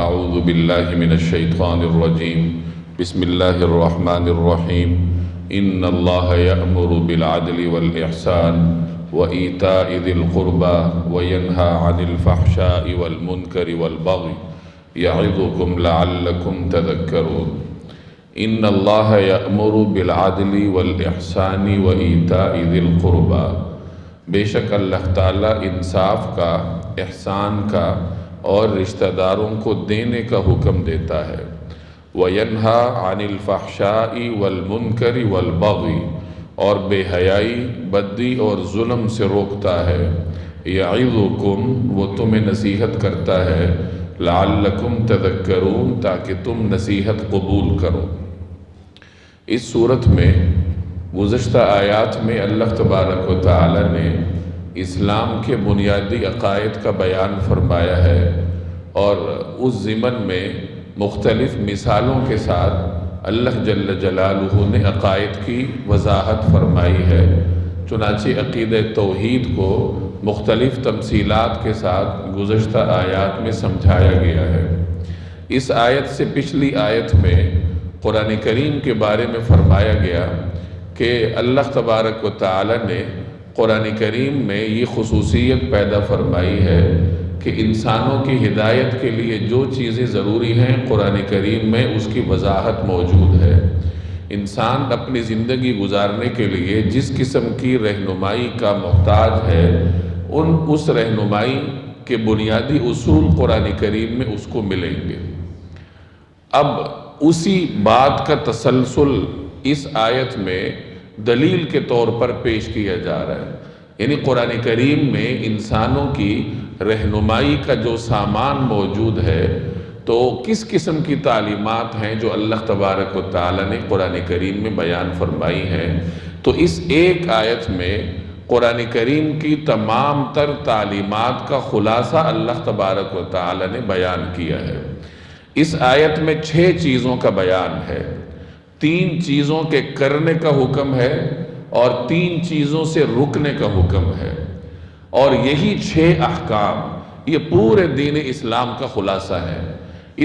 اعوذ باللہ من الشیطان الرجیم بسم اللہ الرحمن الرحیم ان اللہ یأمر بالعدل والاحسان وایتاء ذی القربى وینہی عن الفحشاء والمنکر والبغی یعظکم لعلکم تذکرون۔ ان اللہ یأمر بالعدل والاحسان وایتاء ذی القربى، بے شک اللہ تعالیٰ انصاف کا، احسان کا اور رشتہ داروں کو دینے کا حکم دیتا ہے۔ وَيَنْهَا عَنِ الْفَحْشَاءِ وَالْمُنْكَرِ وَالْبَغْيِ، اور بے حیائی، بدی اور ظلم سے روکتا ہے۔ یعظکم، وہ تمہیں نصیحت کرتا ہے، لعلکم تذکرون، تاکہ تم نصیحت قبول کرو۔ اس صورت میں گزشتہ آیات میں اللہ تبارک و تعالی نے اسلام کے بنیادی عقائد کا بیان فرمایا ہے، اور اس ضمن میں مختلف مثالوں کے ساتھ اللہ جل جلالہ نے عقائد کی وضاحت فرمائی ہے۔ چنانچہ عقیدہ توحید کو مختلف تمثیلات کے ساتھ گزشتہ آیات میں سمجھایا گیا ہے۔ اس آیت سے پچھلی آیت میں قرآن کریم کے بارے میں فرمایا گیا کہ اللہ تبارک و تعالی نے قرآن کریم میں یہ خصوصیت پیدا فرمائی ہے کہ انسانوں کی ہدایت کے لیے جو چیزیں ضروری ہیں قرآن کریم میں اس کی وضاحت موجود ہے۔ انسان اپنی زندگی گزارنے کے لیے جس قسم کی رہنمائی کا محتاج ہے، اس رہنمائی کے بنیادی اصول قرآن کریم میں اس کو ملیں گے۔ اب اسی بات کا تسلسل اس آیت میں دلیل کے طور پر پیش کیا جا رہا ہے، یعنی قرآن کریم میں انسانوں کی رہنمائی کا جو سامان موجود ہے، تو کس قسم کی تعلیمات ہیں جو اللہ تبارک و تعالی نے قرآن کریم میں بیان فرمائی ہیں۔ تو اس ایک آیت میں قرآن کریم کی تمام تر تعلیمات کا خلاصہ اللہ تبارک و تعالی نے بیان کیا ہے۔ اس آیت میں 6 چیزوں کا بیان ہے، 3 چیزوں کے کرنے کا حکم ہے اور 3 چیزوں سے رکنے کا حکم ہے، اور یہی 6 احکام یہ پورے دین اسلام کا خلاصہ ہے۔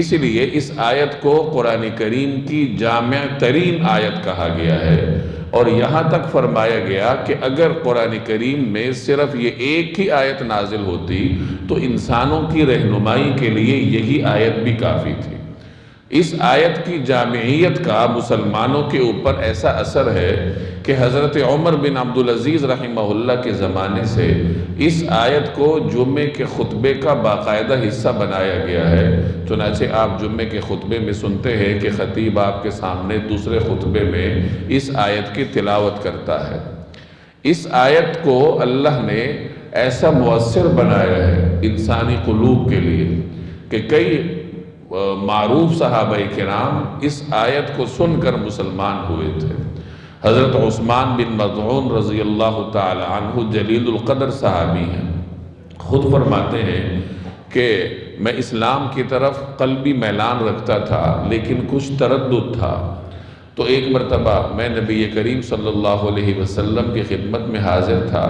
اس لیے اس آیت کو قرآن کریم کی جامع ترین آیت کہا گیا ہے، اور یہاں تک فرمایا گیا کہ اگر قرآن کریم میں صرف یہ ایک ہی آیت نازل ہوتی تو انسانوں کی رہنمائی کے لیے یہی آیت بھی کافی تھی۔ اس آیت کی جامعیت کا مسلمانوں کے اوپر ایسا اثر ہے کہ حضرت عمر بن عبدالعزیز رحمہ اللہ کے زمانے سے اس آیت کو جمعے کے خطبے کا باقاعدہ حصہ بنایا گیا ہے۔ چنانچہ آپ جمعے کے خطبے میں سنتے ہیں کہ خطیب آپ کے سامنے دوسرے خطبے میں اس آیت کی تلاوت کرتا ہے۔ اس آیت کو اللہ نے ایسا مؤثر بنایا ہے انسانی قلوب کے لیے کہ کئی معروف صحابہ کرام اس آیت کو سن کر مسلمان ہوئے تھے۔ حضرت عثمان بن مظعون رضی اللہ تعالی عنہ جلیل القدر صحابی ہیں، خود فرماتے ہیں کہ میں اسلام کی طرف قلبی میلان رکھتا تھا لیکن کچھ تردد تھا، تو ایک مرتبہ میں نبی کریم صلی اللہ علیہ وسلم کی خدمت میں حاضر تھا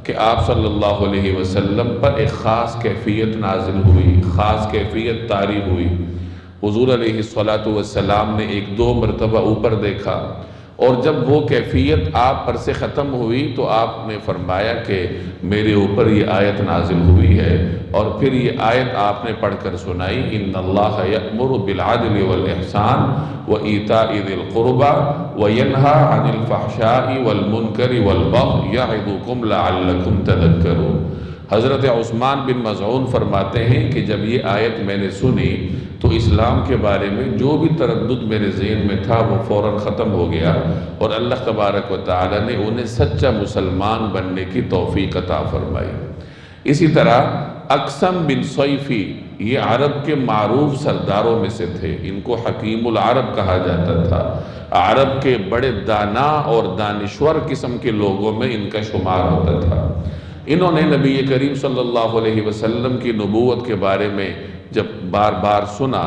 کہ آپ صلی اللہ علیہ وسلم پر ایک خاص کیفیت نازل ہوئی، خاص کیفیت طاری ہوئی۔ حضور علیہ السلام نے 1-2 مرتبہ اوپر دیکھا، اور جب وہ کیفیت آپ پر سے ختم ہوئی تو آپ نے فرمایا کہ میرے اوپر یہ آیت نازل ہوئی ہے، اور پھر یہ آیت آپ نے پڑھ کر سنائی، ان اللہ یأمر بالعدل والاحسان وایتاء ذی القربى وینہی عن الفحشاء والمنکر والبغی یعظکم لعلکم تذکرون۔ حضرت عثمان بن مظعون فرماتے ہیں کہ جب یہ آیت میں نے سنی تو اسلام کے بارے میں جو بھی تردد میرے ذہن میں تھا وہ فوراً ختم ہو گیا، اور اللہ تبارک و تعالی نے انہیں سچا مسلمان بننے کی توفیق عطا فرمائی۔ اسی طرح اقسم بن صیفی یہ عرب کے معروف سرداروں میں سے تھے، ان کو حکیم العرب کہا جاتا تھا، عرب کے بڑے دانا اور دانشور قسم کے لوگوں میں ان کا شمار ہوتا تھا۔ انہوں نے نبی کریم صلی اللہ علیہ وسلم کی نبوت کے بارے میں جب بار بار سنا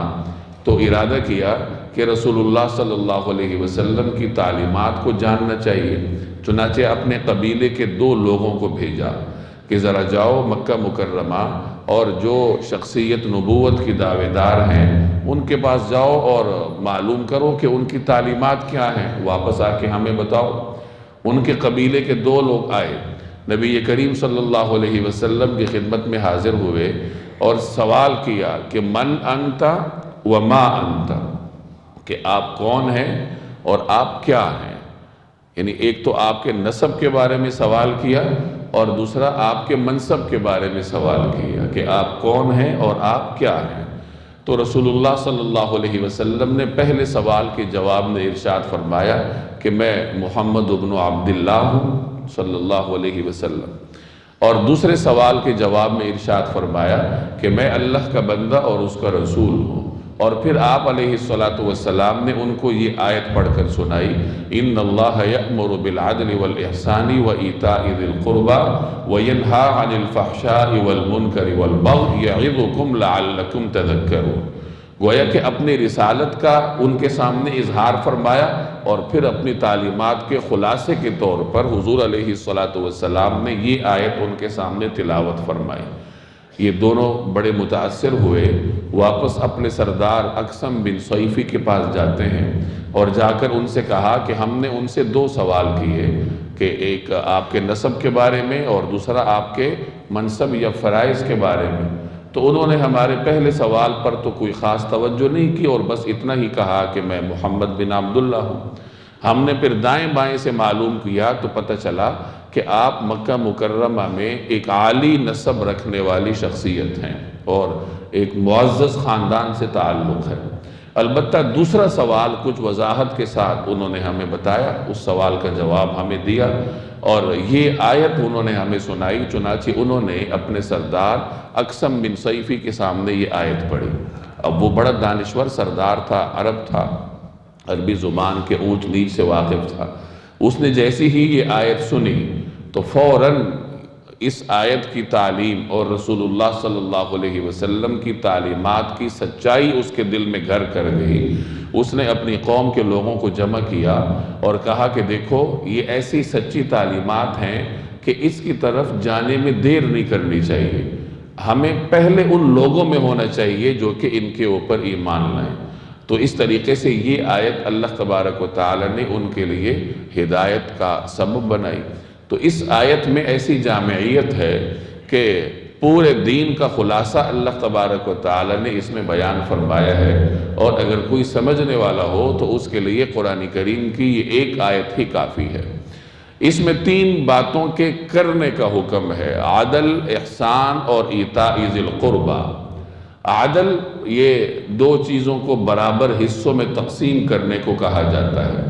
تو ارادہ کیا کہ رسول اللہ صلی اللہ علیہ وسلم کی تعلیمات کو جاننا چاہیے۔ چنانچہ اپنے قبیلے کے 2 لوگوں کو بھیجا کہ ذرا جاؤ مکہ مکرمہ اور جو شخصیت نبوت کی دعوے دار ہیں ان کے پاس جاؤ اور معلوم کرو کہ ان کی تعلیمات کیا ہیں، واپس آ کے ہمیں بتاؤ۔ ان کے قبیلے کے 2 لوگ آئے، نبی کریم صلی اللہ علیہ وسلم کی خدمت میں حاضر ہوئے اور سوال کیا کہ من انت وما انت، کہ آپ کون ہیں اور آپ کیا ہیں۔ یعنی ایک تو آپ کے نسب کے بارے میں سوال کیا اور دوسرا آپ کے منصب کے بارے میں سوال کیا کہ آپ کون ہیں اور آپ کیا ہیں۔ تو رسول اللہ صلی اللہ علیہ وسلم نے پہلے سوال کے جواب میں ارشاد فرمایا کہ میں محمد ابن عبداللہ ہوں صلی اللہ علیہ وسلم، اور دوسرے سوال کے جواب میں ارشاد فرمایا کہ میں اللہ کا بندہ اور اس کا رسول ہوں۔ اور پھر آپ علیہ السلام نے ان کو یہ آیت پڑھ کر سنائی، ان اللہ یأمر بالعدل والاحسان وایتاء ذی القربى وینہی عن الفحشاء والمنکر والبغی یعظکم لعلکم تذکرون۔ گویا کہ اپنی رسالت کا ان کے سامنے اظہار فرمایا اور پھر اپنی تعلیمات کے خلاصے کے طور پر حضور علیہ السلام نے یہ آیت ان کے سامنے تلاوت فرمائی۔ یہ دونوں بڑے متاثر ہوئے، واپس اپنے سردار اقسم بن صیفی کے پاس جاتے ہیں اور جا کر ان سے کہا کہ ہم نے ان سے 2 سوال کیے، کہ ایک آپ کے نسب کے بارے میں اور دوسرا آپ کے منصب یا فرائض کے بارے میں۔ تو انہوں نے ہمارے پہلے سوال پر تو کوئی خاص توجہ نہیں کی اور بس اتنا ہی کہا کہ میں محمد بن عبداللہ ہوں۔ ہم نے پھر دائیں بائیں سے معلوم کیا تو پتہ چلا کہ آپ مکہ مکرمہ میں ایک عالی نسب رکھنے والی شخصیت ہیں اور ایک معزز خاندان سے تعلق ہے۔ البتہ دوسرا سوال کچھ وضاحت کے ساتھ انہوں نے ہمیں بتایا، اس سوال کا جواب ہمیں دیا اور یہ آیت انہوں نے ہمیں سنائی۔ چنانچہ انہوں نے اپنے سردار اقسم بن صیفی کے سامنے یہ آیت پڑھی۔ اب وہ بڑا دانشور سردار تھا، عرب تھا، عربی زبان کے اونچ نیچ سے واقف تھا۔ اس نے جیسی ہی یہ آیت سنی تو فوراً اس آیت کی تعلیم اور رسول اللہ صلی اللہ علیہ وسلم کی تعلیمات کی سچائی اس کے دل میں گھر کر گئی۔ اس نے اپنی قوم کے لوگوں کو جمع کیا اور کہا کہ دیکھو یہ ایسی سچی تعلیمات ہیں کہ اس کی طرف جانے میں دیر نہیں کرنی چاہیے، ہمیں پہلے ان لوگوں میں ہونا چاہیے جو کہ ان کے اوپر ایمان لائیں۔ تو اس طریقے سے یہ آیت اللہ تبارک و تعالی نے ان کے لیے ہدایت کا سبب بنائی۔ تو اس آیت میں ایسی جامعیت ہے کہ پورے دین کا خلاصہ اللہ تبارک و تعالی نے اس میں بیان فرمایا ہے، اور اگر کوئی سمجھنے والا ہو تو اس کے لیے قرآن کریم کی یہ ایک آیت ہی کافی ہے۔ اس میں 3 باتوں کے کرنے کا حکم ہے، عدل، احسان اور ایتاء ذی القربى۔ عدل، یہ 2 چیزوں کو برابر حصوں میں تقسیم کرنے کو کہا جاتا ہے،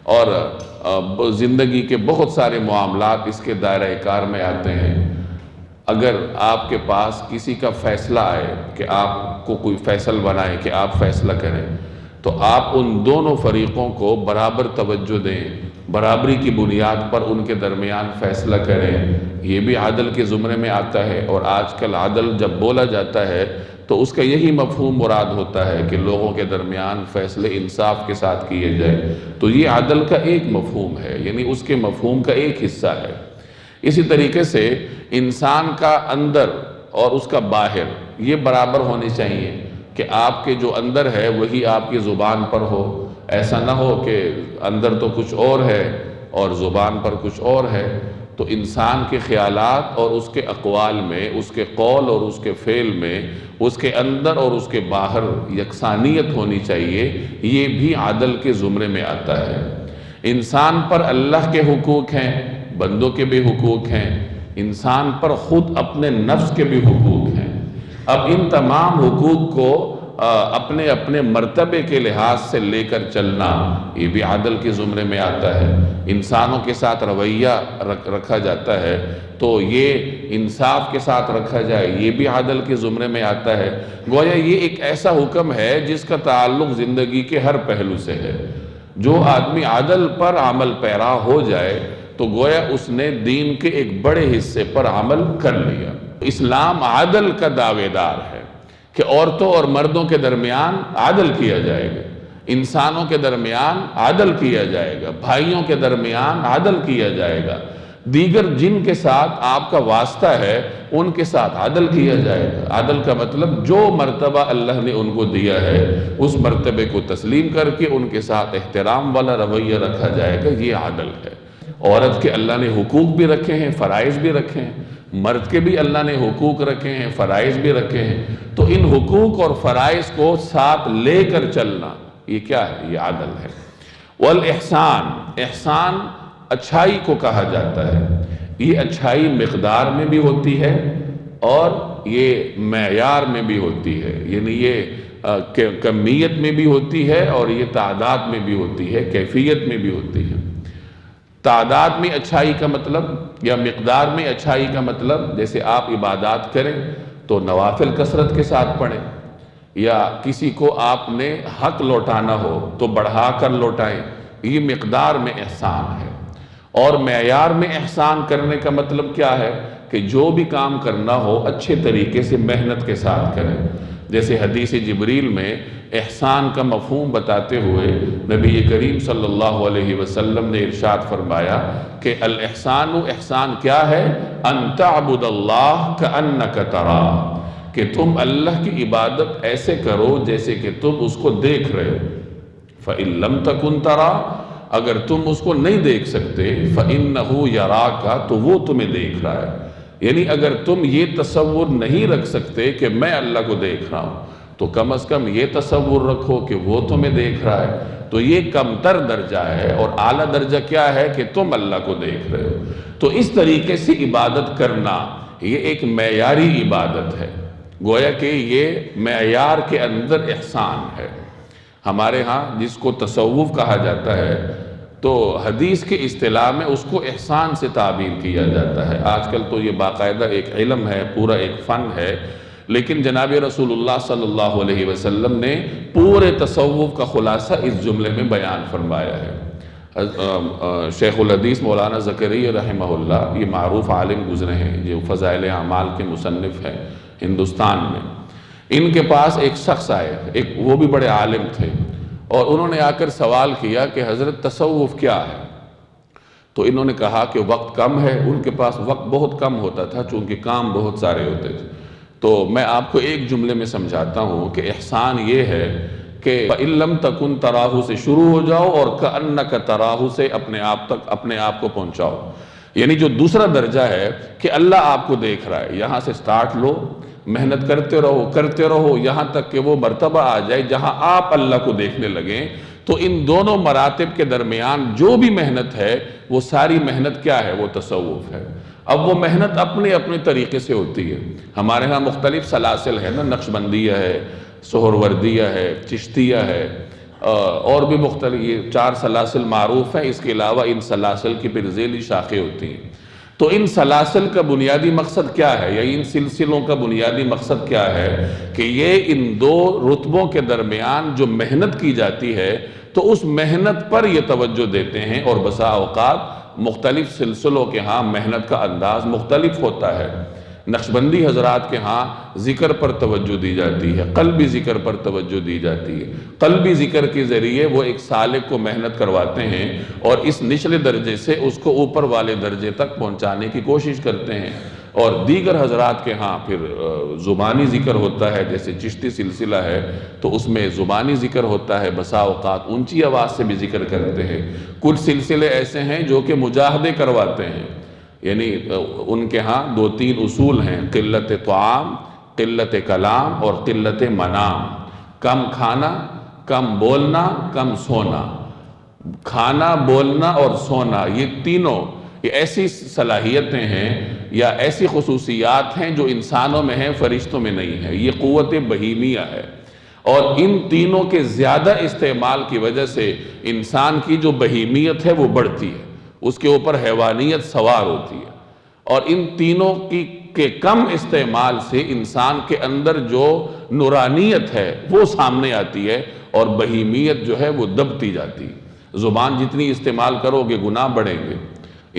اور زندگی کے بہت سارے معاملات اس کے دائرہ کار میں آتے ہیں۔ اگر آپ کے پاس کسی کا فیصلہ آئے کہ آپ کو کوئی فیصل بنائے کہ آپ فیصلہ کریں، تو آپ ان دونوں فریقوں کو برابر توجہ دیں، برابری کی بنیاد پر ان کے درمیان فیصلہ کریں۔ یہ بھی عدل کے زمرے میں آتا ہے، اور آج کل عدل جب بولا جاتا ہے تو اس کا یہی مفہوم مراد ہوتا ہے کہ لوگوں کے درمیان فیصلے انصاف کے ساتھ کیے جائے۔ تو یہ عدل کا ایک مفہوم ہے، یعنی اس کے مفہوم کا ایک حصہ ہے۔ اسی طریقے سے انسان کا اندر اور اس کا باہر یہ برابر ہونے چاہیے کہ آپ کے جو اندر ہے وہی آپ کی زبان پر ہو۔ ایسا نہ ہو کہ اندر تو کچھ اور ہے اور زبان پر کچھ اور ہے۔ تو انسان کے خیالات اور اس کے اقوال میں، اس کے قول اور اس کے فعل میں، اس کے اندر اور اس کے باہر یکسانیت ہونی چاہیے۔ یہ بھی عدل کے زمرے میں آتا ہے۔ انسان پر اللہ کے حقوق ہیں، بندوں کے بھی حقوق ہیں، انسان پر خود اپنے نفس کے بھی حقوق ہیں۔ اب ان تمام حقوق کو اپنے اپنے مرتبے کے لحاظ سے لے کر چلنا، یہ بھی عدل کے زمرے میں آتا ہے۔ انسانوں کے ساتھ رویہ رکھا جاتا ہے تو یہ انصاف کے ساتھ رکھا جائے، یہ بھی عدل کے زمرے میں آتا ہے۔ گویا یہ ایک ایسا حکم ہے جس کا تعلق زندگی کے ہر پہلو سے ہے۔ جو آدمی عدل پر عمل پیرا ہو جائے تو گویا اس نے دین کے ایک بڑے حصے پر عمل کر لیا۔ اسلام عدل کا دعوے دار ہے کہ عورتوں اور مردوں کے درمیان عدل کیا جائے گا، انسانوں کے درمیان عدل کیا جائے گا، بھائیوں کے درمیان عدل کیا جائے گا۔ دیگر جن کے ساتھ آپ کا واسطہ ہے ان کے ساتھ عدل کیا جائے گا۔ عدل کا مطلب جو مرتبہ اللہ نے ان کو دیا ہے اس مرتبے کو تسلیم کر کے ان کے ساتھ احترام والا رویہ رکھا جائے گا، یہ عدل ہے۔ عورت کے اللہ نے حقوق بھی رکھے ہیں، فرائض بھی رکھے ہیں، مرد کے بھی اللہ نے حقوق رکھے ہیں، فرائض بھی رکھے ہیں، تو ان حقوق اور فرائض کو ساتھ لے کر چلنا یہ کیا ہے؟ یہ عدل ہے۔ والاحسان، احسان اچھائی کو کہا جاتا ہے۔ یہ اچھائی مقدار میں بھی ہوتی ہے اور یہ معیار میں بھی ہوتی ہے، یعنی یہ کمیت میں بھی ہوتی ہے اور یہ تعداد میں بھی ہوتی ہے، کیفیت میں بھی ہوتی ہے۔ تعداد میں اچھائی کا مطلب یا مقدار میں اچھائی کا مطلب، جیسے آپ عبادات کریں تو نوافل کثرت کے ساتھ پڑھیں، یا کسی کو آپ نے حق لوٹانا ہو تو بڑھا کر لوٹائیں، یہ مقدار میں احسان ہے۔ اور معیار میں احسان کرنے کا مطلب کیا ہے کہ جو بھی کام کرنا ہو اچھے طریقے سے محنت کے ساتھ کریں۔ جیسے حدیث جبریل میں احسان کا مفہوم بتاتے ہوئے نبی کریم صلی اللہ علیہ وسلم نے ارشاد فرمایا کہ الاحسان، احسان کیا ہے؟ ان تعبد اللہ کأنک تراہ، کہ تم اللہ کی عبادت ایسے کرو جیسے کہ تم اس کو دیکھ رہے ہو۔ فَإِن لَمْ تَكُنْ تَرَى، اگر تم اس کو نہیں دیکھ سکتے، فَإِنَّهُ يَرَاكَ، تو وہ تمہیں دیکھ رہا ہے۔ یعنی اگر تم یہ تصور نہیں رکھ سکتے کہ میں اللہ کو دیکھ رہا ہوں تو کم از کم یہ تصور رکھو کہ وہ تمہیں دیکھ رہا ہے۔ تو یہ کم تر درجہ ہے، اور اعلیٰ درجہ کیا ہے کہ تم اللہ کو دیکھ رہے ہو۔ تو اس طریقے سے عبادت کرنا یہ ایک معیاری عبادت ہے، گویا کہ یہ معیار کے اندر احسان ہے۔ ہمارے ہاں جس کو تصوف کہا جاتا ہے تو حدیث کے اصطلاح میں اس کو احسان سے تعبیر کیا جاتا ہے۔ آج کل تو یہ باقاعدہ ایک علم ہے، پورا ایک فن ہے، لیکن جناب رسول اللہ صلی اللہ علیہ وسلم نے پورے تصوف کا خلاصہ اس جملے میں بیان فرمایا ہے۔ شیخ الحدیث مولانا زکریا رحمہ اللہ، یہ معروف عالم گزرے ہیں جو فضائل اعمال کے مصنف ہیں ہندوستان میں، ان کے پاس ایک شخص آئے، وہ بھی بڑے عالم تھے، اور انہوں نے آ کر سوال کیا کہ حضرت تصوف کیا ہے؟ تو انہوں نے کہا کہ وقت کم ہے، ان کے پاس وقت بہت کم ہوتا تھا چونکہ کام بہت سارے ہوتے تھے۔ تو میں آپ کو ایک جملے میں سمجھاتا ہوں کہ احسان یہ ہے کہ فَإِن لَمْ تَكُنْ تَرَاهُ سے شروع ہو جاؤ اور كَأَنَّكَ تَرَاهُ سے اپنے آپ کو پہنچاؤ۔ یعنی جو دوسرا درجہ ہے کہ اللہ آپ کو دیکھ رہا ہے، یہاں سے سٹارٹ لو، محنت کرتے رہو یہاں تک کہ وہ مرتبہ آ جائے جہاں آپ اللہ کو دیکھنے لگیں۔ تو ان دونوں مراتب کے درمیان جو بھی محنت ہے وہ ساری محنت کیا ہے؟ وہ تصوف ہے۔ اب وہ محنت اپنے اپنے طریقے سے ہوتی ہے۔ ہمارے ہاں مختلف سلاسل ہے نا، نقشبندیہ ہے، سہروردیہ ہے، چشتیہ ہے، اور بھی مختلف، یہ 4 سلاسل معروف ہیں۔ اس کے علاوہ ان سلاسل کی پھر ذیلی شاخیں ہوتی ہیں۔ تو ان سلاسل کا بنیادی مقصد کیا ہے، یا ان سلسلوں کا بنیادی مقصد کیا ہے کہ یہ ان 2 رتبوں کے درمیان جو محنت کی جاتی ہے تو اس محنت پر یہ توجہ دیتے ہیں، اور بسا اوقات مختلف سلسلوں کے ہاں محنت کا انداز مختلف ہوتا ہے۔ نقشبندی حضرات کے ہاں ذکر پر توجہ دی جاتی ہے، قلبی ذکر پر توجہ دی جاتی ہے۔ قلبی ذکر کے ذریعے وہ ایک سالک کو محنت کرواتے ہیں اور اس نچلے درجے سے اس کو اوپر والے درجے تک پہنچانے کی کوشش کرتے ہیں۔ اور دیگر حضرات کے ہاں پھر زبانی ذکر ہوتا ہے، جیسے چشتی سلسلہ ہے تو اس میں زبانی ذکر ہوتا ہے، بسا اوقات اونچی آواز سے بھی ذکر کرتے ہیں۔ کچھ سلسلے ایسے ہیں جو کہ مجاہدے کرواتے ہیں، یعنی ان کے ہاں 2-3 اصول ہیں: قلت طعام، قلت کلام اور قلت منام۔ کم کھانا، کم بولنا، کم سونا۔ کھانا، بولنا اور سونا، یہ تینوں یہ ایسی صلاحیتیں ہیں یا ایسی خصوصیات ہیں جو انسانوں میں ہیں، فرشتوں میں نہیں ہے۔ یہ قوت بہیمیہ ہے، اور ان تینوں کے زیادہ استعمال کی وجہ سے انسان کی جو بہیمیت ہے وہ بڑھتی ہے، اس کے اوپر حیوانیت سوار ہوتی ہے، اور ان تینوں کے کم استعمال سے انسان کے اندر جو نورانیت ہے وہ سامنے آتی ہے، اور بہیمیت جو ہے وہ دبتی جاتی ہے۔ زبان جتنی استعمال کرو گے گناہ بڑھیں گے،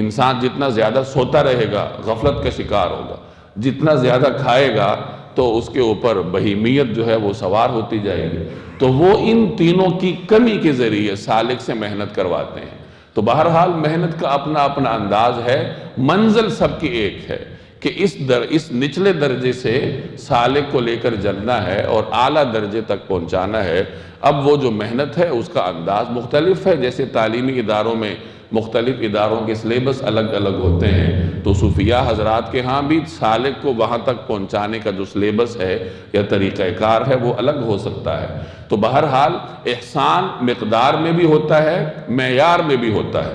انسان جتنا زیادہ سوتا رہے گا غفلت کا شکار ہوگا، جتنا زیادہ کھائے گا تو اس کے اوپر بہیمیت جو ہے وہ سوار ہوتی جائے گی۔ تو وہ ان تینوں کی کمی کے ذریعے سالک سے محنت کرواتے ہیں۔ تو بہرحال محنت کا اپنا اپنا انداز ہے، منزل سب کی ایک ہے کہ اس نچلے درجے سے سالک کو لے کر جلنا ہے اور اعلیٰ درجے تک پہنچانا ہے۔ اب وہ جو محنت ہے اس کا انداز مختلف ہے، جیسے تعلیمی اداروں میں مختلف اداروں کے سلیبس الگ الگ ہوتے ہیں، تو صوفیاء حضرات کے ہاں بھی سالک کو وہاں تک پہنچانے کا جو سلیبس ہے یا طریقہ کار ہے وہ الگ ہو سکتا ہے۔ تو بہرحال احسان مقدار میں بھی ہوتا ہے، معیار میں بھی ہوتا ہے۔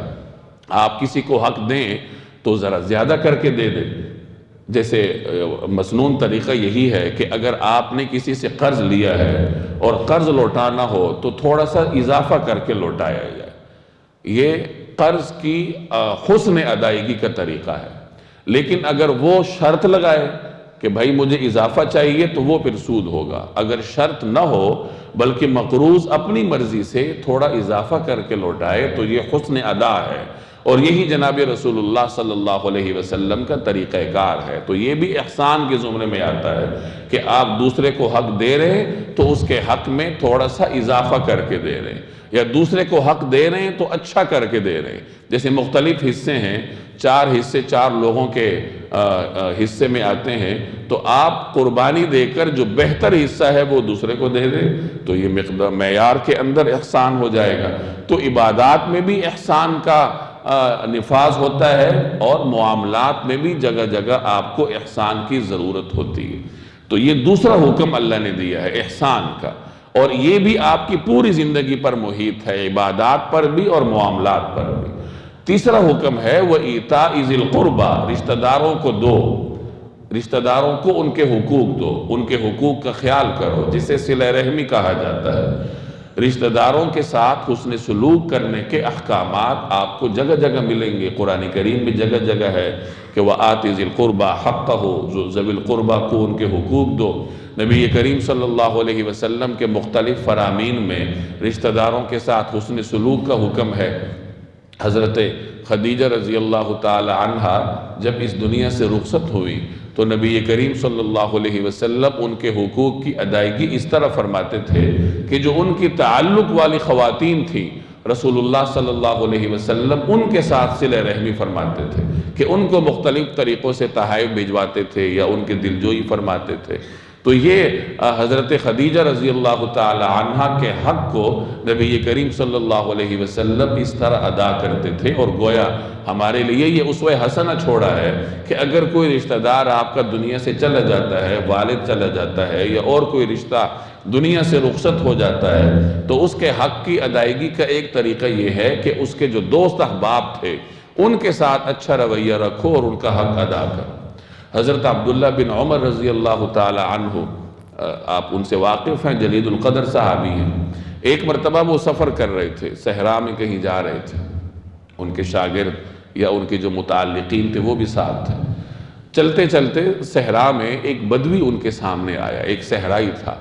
آپ کسی کو حق دیں تو ذرا زیادہ کر کے دے دیں۔ جیسے مسنون طریقہ یہی ہے کہ اگر آپ نے کسی سے قرض لیا ہے اور قرض لوٹانا ہو تو تھوڑا سا اضافہ کر کے لوٹایا جائے، یہ قرض کی حسن ادائیگی کا طریقہ ہے۔ لیکن اگر وہ شرط لگائے کہ بھائی مجھے اضافہ چاہیے تو وہ پھر سود ہوگا۔ اگر شرط نہ ہو بلکہ مقروض اپنی مرضی سے تھوڑا اضافہ کر کے لوٹائے تو یہ حسن ادا ہے، اور یہی جناب رسول اللہ صلی اللہ علیہ وسلم کا طریقہ کار ہے۔ تو یہ بھی احسان کے زمرے میں آتا ہے کہ آپ دوسرے کو حق دے رہے ہیں تو اس کے حق میں تھوڑا سا اضافہ کر کے دے رہے ہیں، یا دوسرے کو حق دے رہے ہیں تو اچھا کر کے دے رہے ہیں۔ جیسے مختلف حصے ہیں، 4 حصے 4 لوگوں کے حصے میں آتے ہیں، تو آپ قربانی دے کر جو بہتر حصہ ہے وہ دوسرے کو دے دیں تو یہ مقدار معیار کے اندر احسان ہو جائے گا۔ تو عبادات میں بھی احسان کا نفاذ ہوتا ہے، اور معاملات میں بھی جگہ جگہ آپ کو احسان کی ضرورت ہوتی ہے۔ تو یہ دوسرا حکم اللہ نے دیا ہے احسان کا، اور یہ بھی آپ کی پوری زندگی پر محیط ہے، عبادات پر بھی اور معاملات پر بھی۔ تیسرا حکم ہے وَإِيتَاءِ ذِي الْقُرْبَى، رشتہ داروں کو دو، رشتہ داروں کو ان کے حقوق دو، ان کے حقوق کا خیال کرو، جسے صلہ رحمی کہا جاتا ہے۔ رشتہ داروں کے ساتھ حسن سلوک کرنے کے احکامات آپ کو جگہ جگہ ملیں گے۔ قرآن کریم میں جگہ جگہ ہے کہ وَآتِ ذِي الْقُرْبَى حَقَّهُ، جو ذوی القربہ کو ان کے حقوق دو۔ نبی کریم صلی اللہ علیہ وسلم کے مختلف فرامین میں رشتہ داروں کے ساتھ حسن سلوک کا حکم ہے۔ حضرت خدیجہ رضی اللہ تعالی عنہ جب اس دنیا سے رخصت ہوئی تو نبی کریم صلی اللہ علیہ وسلم ان کے حقوق کی ادائیگی اس طرح فرماتے تھے کہ جو ان کی تعلق والی خواتین تھیں، رسول اللہ صلی اللہ علیہ وسلم ان کے ساتھ صلہ رحمی فرماتے تھے کہ ان کو مختلف طریقوں سے تحائف بھجواتے تھے یا ان کے دلجوئی فرماتے تھے۔ تو یہ حضرت خدیجہ رضی اللہ تعالی عنہ کے حق کو نبی کریم صلی اللہ علیہ وسلم اس طرح ادا کرتے تھے، اور گویا ہمارے لیے یہ اسوہ حسنہ چھوڑا ہے کہ اگر کوئی رشتہ دار آپ کا دنیا سے چلا جاتا ہے، والد چلا جاتا ہے یا اور کوئی رشتہ دنیا سے رخصت ہو جاتا ہے، تو اس کے حق کی ادائیگی کا ایک طریقہ یہ ہے کہ اس کے جو دوست احباب تھے ان کے ساتھ اچھا رویہ رکھو اور ان کا حق ادا کرو۔ حضرت عبداللہ بن عمر رضی اللہ تعالی عنہ، آپ ان سے واقف ہیں، جلید القدر صحابی ہیں۔ ایک مرتبہ وہ سفر کر رہے تھے، صحرا میں کہیں جا رہے تھے، ان کے شاگرد یا ان کے جو متعلقین تھے وہ بھی ساتھ تھے۔ چلتے چلتے صحرا میں ایک بدوی ان کے سامنے آیا، ایک صحرائی تھا،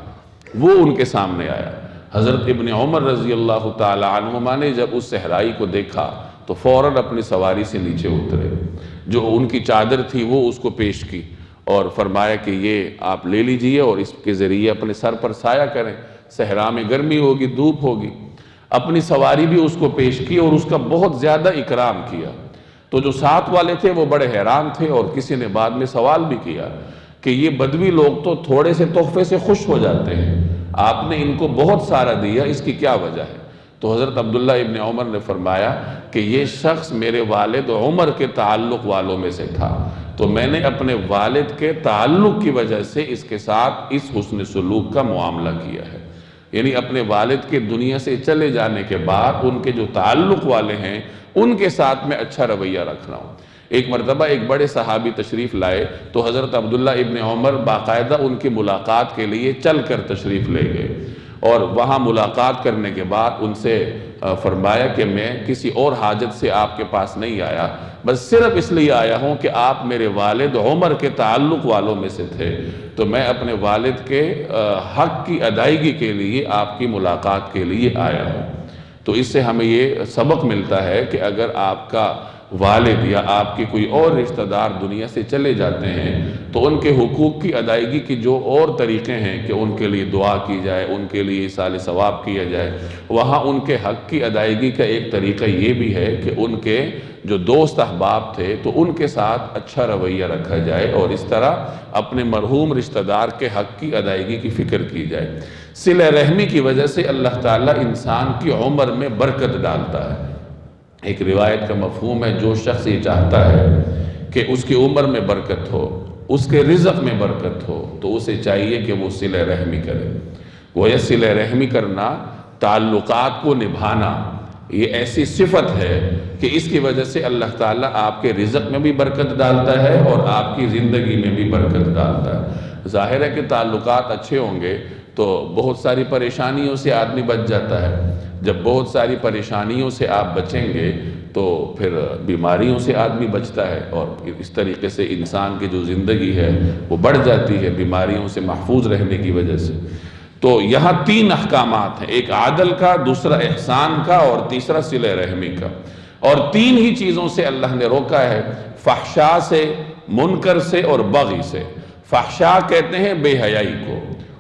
وہ ان کے سامنے آیا۔ حضرت ابن عمر رضی اللہ تعالی عنہما نے جب اس صحرائی کو دیکھا تو فوراً اپنی سواری سے نیچے اترے، جو ان کی چادر تھی وہ اس کو پیش کی اور فرمایا کہ یہ آپ لے لیجئے اور اس کے ذریعے اپنے سر پر سایہ کریں، صحرا میں گرمی ہوگی، دھوپ ہوگی۔ اپنی سواری بھی اس کو پیش کی اور اس کا بہت زیادہ اکرام کیا۔ تو جو ساتھ والے تھے وہ بڑے حیران تھے، اور کسی نے بعد میں سوال بھی کیا کہ یہ بدوی لوگ تو تھوڑے سے تحفے سے خوش ہو جاتے ہیں، آپ نے ان کو بہت سارا دیا، اس کی کیا وجہ ہے؟ تو حضرت عبداللہ ابن عمر نے فرمایا کہ یہ شخص میرے والد عمر کے تعلق والوں میں سے تھا، تو میں نے اپنے والد کے تعلق کی وجہ سے اس کے ساتھ اس حسن سلوک کا معاملہ کیا ہے۔ یعنی اپنے والد کے دنیا سے چلے جانے کے بعد ان کے جو تعلق والے ہیں ان کے ساتھ میں اچھا رویہ رکھنا ہوں۔ ایک مرتبہ ایک بڑے صحابی تشریف لائے تو حضرت عبداللہ ابن عمر باقاعدہ ان کی ملاقات کے لیے چل کر تشریف لے گئے، اور وہاں ملاقات کرنے کے بعد ان سے فرمایا کہ میں کسی اور حاجت سے آپ کے پاس نہیں آیا، بس صرف اس لیے آیا ہوں کہ آپ میرے والد عمر کے تعلق والوں میں سے تھے، تو میں اپنے والد کے حق کی ادائیگی کے لیے آپ کی ملاقات کے لیے آیا ہوں۔ تو اس سے ہمیں یہ سبق ملتا ہے کہ اگر آپ کا والد یا آپ کے کوئی اور رشتہ دار دنیا سے چلے جاتے ہیں تو ان کے حقوق کی ادائیگی کی جو اور طریقے ہیں کہ ان کے لیے دعا کی جائے، ان کے لیے ایصال ثواب کیا جائے، وہاں ان کے حق کی ادائیگی کا ایک طریقہ یہ بھی ہے کہ ان کے جو دوست احباب تھے تو ان کے ساتھ اچھا رویہ رکھا جائے اور اس طرح اپنے مرحوم رشتہ دار کے حق کی ادائیگی کی فکر کی جائے۔ صلہ رحمی کی وجہ سے اللہ تعالیٰ انسان کی عمر میں برکت ڈالتا ہے۔ ایک روایت کا مفہوم ہے، جو شخص یہ چاہتا ہے کہ اس کی عمر میں برکت ہو، اس کے رزق میں برکت ہو، تو اسے چاہیے کہ وہ صلہ رحمی کرے۔ گویا صلہ رحمی کرنا، تعلقات کو نبھانا، یہ ایسی صفت ہے کہ اس کی وجہ سے اللہ تعالیٰ آپ کے رزق میں بھی برکت ڈالتا ہے اور آپ کی زندگی میں بھی برکت ڈالتا ہے۔ ظاہر ہے کہ تعلقات اچھے ہوں گے تو بہت ساری پریشانیوں سے آدمی بچ جاتا ہے۔ جب بہت ساری پریشانیوں سے آپ بچیں گے تو پھر بیماریوں سے آدمی بچتا ہے، اور اس طریقے سے انسان کی جو زندگی ہے وہ بڑھ جاتی ہے بیماریوں سے محفوظ رہنے کی وجہ سے۔ تو یہاں تین احکامات ہیں، ایک عدل کا، دوسرا احسان کا، اور تیسرا صلہ رحمی کا، اور تین ہی چیزوں سے اللہ نے روکا ہے، فحشاء سے، منکر سے اور بغی سے۔ فحشاء کہتے ہیں بے حیائی کو،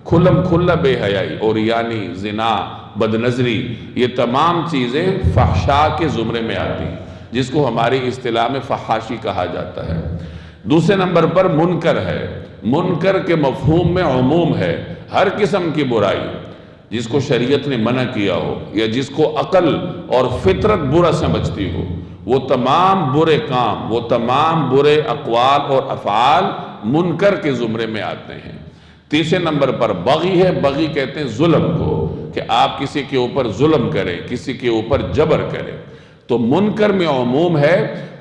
کھلم کھلا بے حیائی، اور یعنی زنا، بد نظری، یہ تمام چیزیں فحشاء کے زمرے میں آتی ہیں، جس کو ہماری اصطلاح میں فحاشی کہا جاتا ہے۔ دوسرے نمبر پر منکر ہے۔ منکر کے مفہوم میں عموم ہے، ہر قسم کی برائی جس کو شریعت نے منع کیا ہو یا جس کو عقل اور فطرت برا سمجھتی ہو، وہ تمام برے کام، وہ تمام برے اقوال اور افعال منکر کے زمرے میں آتے ہیں۔ تیسرے نمبر پر بغی ہے۔ بغی کہتے ہیں ظلم کو، کہ آپ کسی کے اوپر ظلم کریں، کسی کے اوپر جبر کریں۔ تو منکر میں عموم ہے،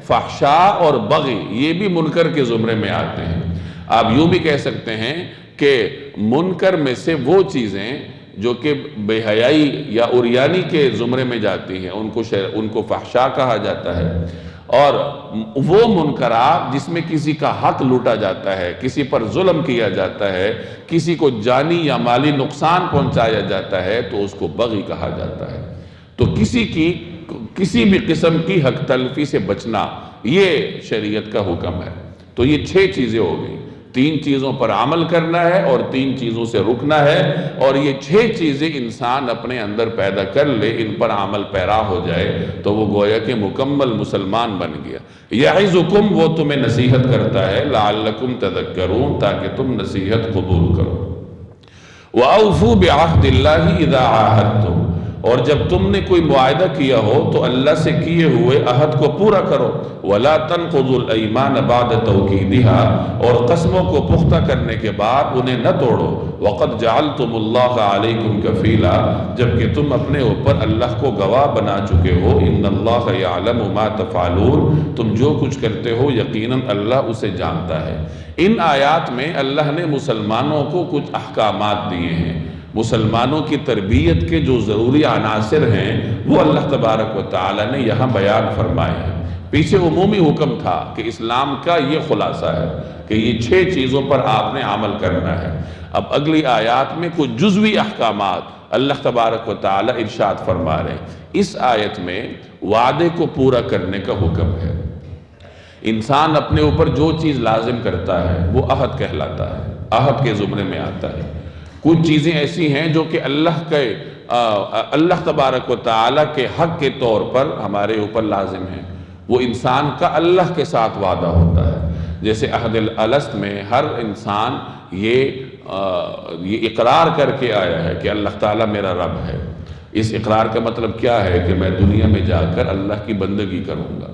فحشاء اور بغی یہ بھی منکر کے زمرے میں آتے ہیں۔ آپ یوں بھی کہہ سکتے ہیں کہ منکر میں سے وہ چیزیں جو کہ بے حیائی یا عریانی کے زمرے میں جاتی ہیں ان کو فحشاء کہا جاتا ہے، اور وہ منکرات جس میں کسی کا حق لوٹا جاتا ہے، کسی پر ظلم کیا جاتا ہے، کسی کو جانی یا مالی نقصان پہنچایا جاتا ہے، تو اس کو بغی کہا جاتا ہے۔ تو کسی بھی قسم کی حق تلفی سے بچنا یہ شریعت کا حکم ہے۔ تو یہ 6 چیزیں ہو گئی، 3 چیزوں پر عمل کرنا ہے اور 3 چیزوں سے رکنا ہے، اور یہ 6 چیزیں انسان اپنے اندر پیدا کر لے، ان پر عمل پیرا ہو جائے تو وہ گویا کہ مکمل مسلمان بن گیا۔ یعظکم، وہ تمہیں نصیحت کرتا ہے، لعلکم تذکرون، تاکہ تم نصیحت قبول کرو۔ وَأَوْفُوا بِعَهْدِ اللَّهِ إِذَا عَاهَدتُّمْ، اور جب تم نے کوئی معاہدہ کیا ہو تو اللہ سے کیے ہوئے عہد کو پورا کرو۔ وَلَا تَنْقُضُوا الْأَيْمَانَ بَعْدَ تَوْكِيدِهَا، اور قسموں کو پختہ کرنے کے بعد انہیں نہ توڑو۔ وَقَدْ جَعَلْتُمُ اللَّهَ عَلَيْكُمْ كَفِيلًا، جبکہ تم اپنے اوپر اللہ کو گواہ بنا چکے ہو۔ إِنَّ اللَّهَ يَعْلَمُ مَا تَفْعَلُونَ، تم جو کچھ کرتے ہو یقیناً اللہ اسے جانتا ہے۔ ان آیات میں اللہ نے مسلمانوں کو کچھ احکامات دیے ہیں، مسلمانوں کی تربیت کے جو ضروری عناصر ہیں وہ اللہ تبارک و تعالی نے یہاں بیان فرمائے ہیں۔ پیچھے عمومی حکم تھا کہ اسلام کا یہ خلاصہ ہے کہ یہ 6 چیزوں پر آپ نے عمل کرنا ہے۔ اب اگلی آیات میں کچھ جزوی احکامات اللہ تبارک و تعالی ارشاد فرما رہے ہیں۔ اس آیت میں وعدے کو پورا کرنے کا حکم ہے۔ انسان اپنے اوپر جو چیز لازم کرتا ہے وہ عہد کہلاتا ہے، عہد کے زمرے میں آتا ہے۔ کچھ چیزیں ایسی ہیں جو کہ اللہ تبارک و تعالی کے حق کے طور پر ہمارے اوپر لازم ہیں، وہ انسان کا اللہ کے ساتھ وعدہ ہوتا ہے۔ جیسے عہد الست میں ہر انسان یہ اقرار کر کے آیا ہے کہ اللہ تعالیٰ میرا رب ہے۔ اس اقرار کا مطلب کیا ہے کہ میں دنیا میں جا کر اللہ کی بندگی کروں گا۔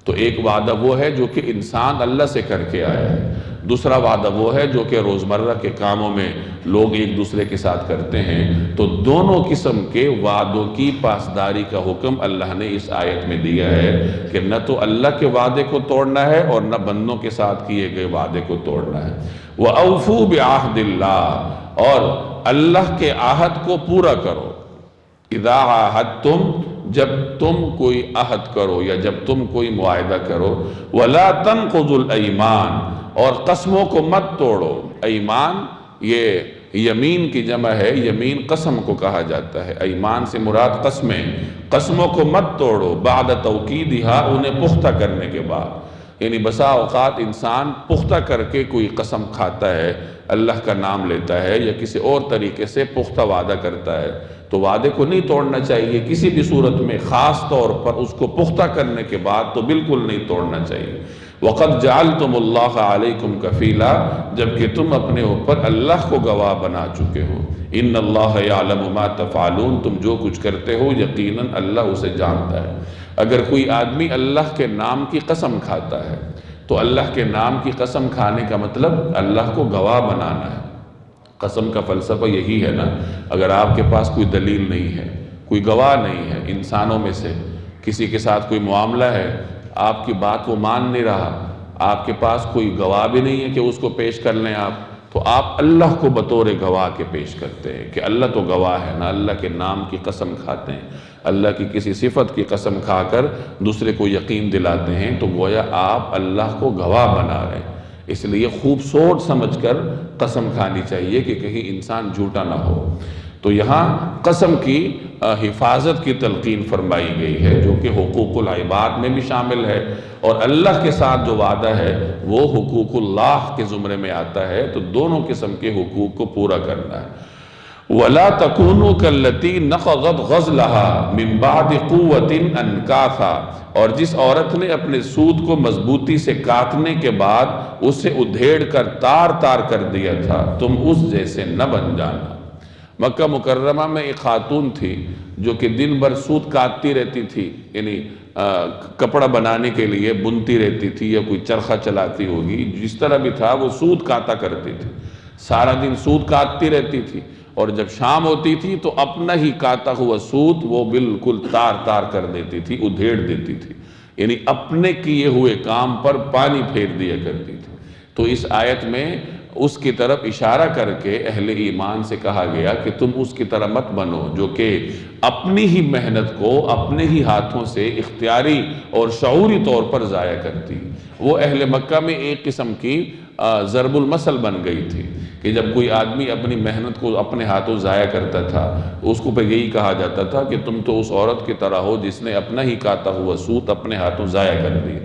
تو ایک وعدہ وہ ہے جو کہ انسان اللہ سے کر کے آیا ہے، دوسرا وعدہ وہ ہے جو کہ روزمرہ کے کاموں میں لوگ ایک دوسرے کے ساتھ کرتے ہیں۔ تو دونوں قسم کے وعدوں کی پاسداری کا حکم اللہ نے اس آیت میں دیا ہے کہ نہ تو اللہ کے وعدے کو توڑنا ہے اور نہ بندوں کے ساتھ کیے گئے وعدے کو توڑنا ہے۔ وَأَوْفُوا بِعَهْدِ اللَّهِ، اور اللہ کے عہد کو پورا کرو۔ اِذَا عَاهَدْتُمْ، جب تم کوئی عہد کرو یا جب تم کوئی معاہدہ کرو۔ وَلَا تَنْقُضُوا الْأَيْمَانَ، اور قسموں کو مت توڑو۔ ایمان یہ یمین کی جمع ہے، یمین قسم کو کہا جاتا ہے۔ ایمان سے مراد قسمیں، قسموں کو مت توڑو بعد توکیدہا، انہیں پختہ کرنے کے بعد۔ یعنی بسا اوقات انسان پختہ کر کے کوئی قسم کھاتا ہے، اللہ کا نام لیتا ہے یا کسی اور طریقے سے پختہ وعدہ کرتا ہے، تو وعدے کو نہیں توڑنا چاہیے کسی بھی صورت میں، خاص طور پر اس کو پختہ کرنے کے بعد تو بالکل نہیں توڑنا چاہیے۔ وَقَدْ جَعَلْتُمُ اللَّهَ عَلَيْكُمْ كَفِيلًا، جبکہ تم اپنے اوپر اللہ کو گواہ بنا چکے ہو۔ إِنَّ اللَّهَ يَعْلَمُ مَا تَفْعَلُونَ، تم جو کچھ کرتے ہو یقیناً اللہ اسے جانتا ہے۔ اگر کوئی آدمی اللہ کے نام کی قسم کھاتا ہے تو اللہ کے نام کی قسم کھانے کا مطلب اللہ کو گواہ بنانا ہے۔ قسم کا فلسفہ یہی ہے نا، اگر آپ کے پاس کوئی دلیل نہیں ہے، کوئی گواہ نہیں ہے، انسانوں میں سے کسی کے ساتھ کوئی معاملہ ہے، آپ کی بات وہ مان نہیں رہا، آپ کے پاس کوئی گواہ بھی نہیں ہے کہ اس کو پیش کر لیں آپ، تو آپ اللہ کو بطور گواہ کے پیش کرتے ہیں کہ اللہ تو گواہ ہے نا، اللہ کے نام کی قسم کھاتے ہیں، اللہ کی کسی صفت کی قسم کھا کر دوسرے کو یقین دلاتے ہیں، تو گویا آپ اللہ کو گواہ بنا رہے ہیں۔ اس لیے خوب سوچ سمجھ کر قسم کھانی چاہیے کہ کہیں انسان جھوٹا نہ ہو۔ تو یہاں قسم کی حفاظت کی تلقین فرمائی گئی ہے، جو کہ حقوق العباد میں بھی شامل ہے، اور اللہ کے ساتھ جو وعدہ ہے وہ حقوق اللہ کے زمرے میں آتا ہے، تو دونوں قسم کے حقوق کو پورا کرنا ہے۔ وَلَا تَكُونُوا كَالَّتِي نَقَضَتْ غَزْلَهَا مِن بَعْدِ قُوَّةٍ أَنْكَاثًا، اور جس عورت نے اپنے سود کو مضبوطی سے کاٹنے کے بعد اسے ادھیڑ کر تار تار کر دیا تھا، تم اس جیسے نہ بن جانا۔ مکہ مکرمہ میں ایک خاتون تھی جو کہ دن بھر سود کاٹتی رہتی تھی، یعنی کپڑا بنانے کے لیے بنتی رہتی تھی یا کوئی چرخہ چلاتی ہوگی، جس طرح بھی تھا وہ سود کاٹا کرتی تھی، سارا دن سود کاٹتی رہتی تھی، اور جب شام ہوتی تھی تو اپنا ہی کاٹا ہوا سود وہ بالکل تار تار کر دیتی تھی، ادھیڑ دیتی تھی، یعنی اپنے کیے ہوئے کام پر پانی پھیر دیا کرتی تھی۔ تو اس آیت میں اس کی طرف اشارہ کر کے اہل ایمان سے کہا گیا کہ تم اس کی طرح مت بنو جو کہ اپنی ہی محنت کو اپنے ہی ہاتھوں سے اختیاری اور شعوری طور پر ضائع کرتی۔ وہ اہل مکہ میں ایک قسم کی ضرب المثل بن گئی تھی کہ جب کوئی آدمی اپنی محنت کو اپنے ہاتھوں ضائع کرتا تھا، اس کو پہ یہی کہا جاتا تھا کہ تم تو اس عورت کی طرح ہو جس نے اپنا ہی کاٹا ہوا سوت اپنے ہاتھوں ضائع کر دی۔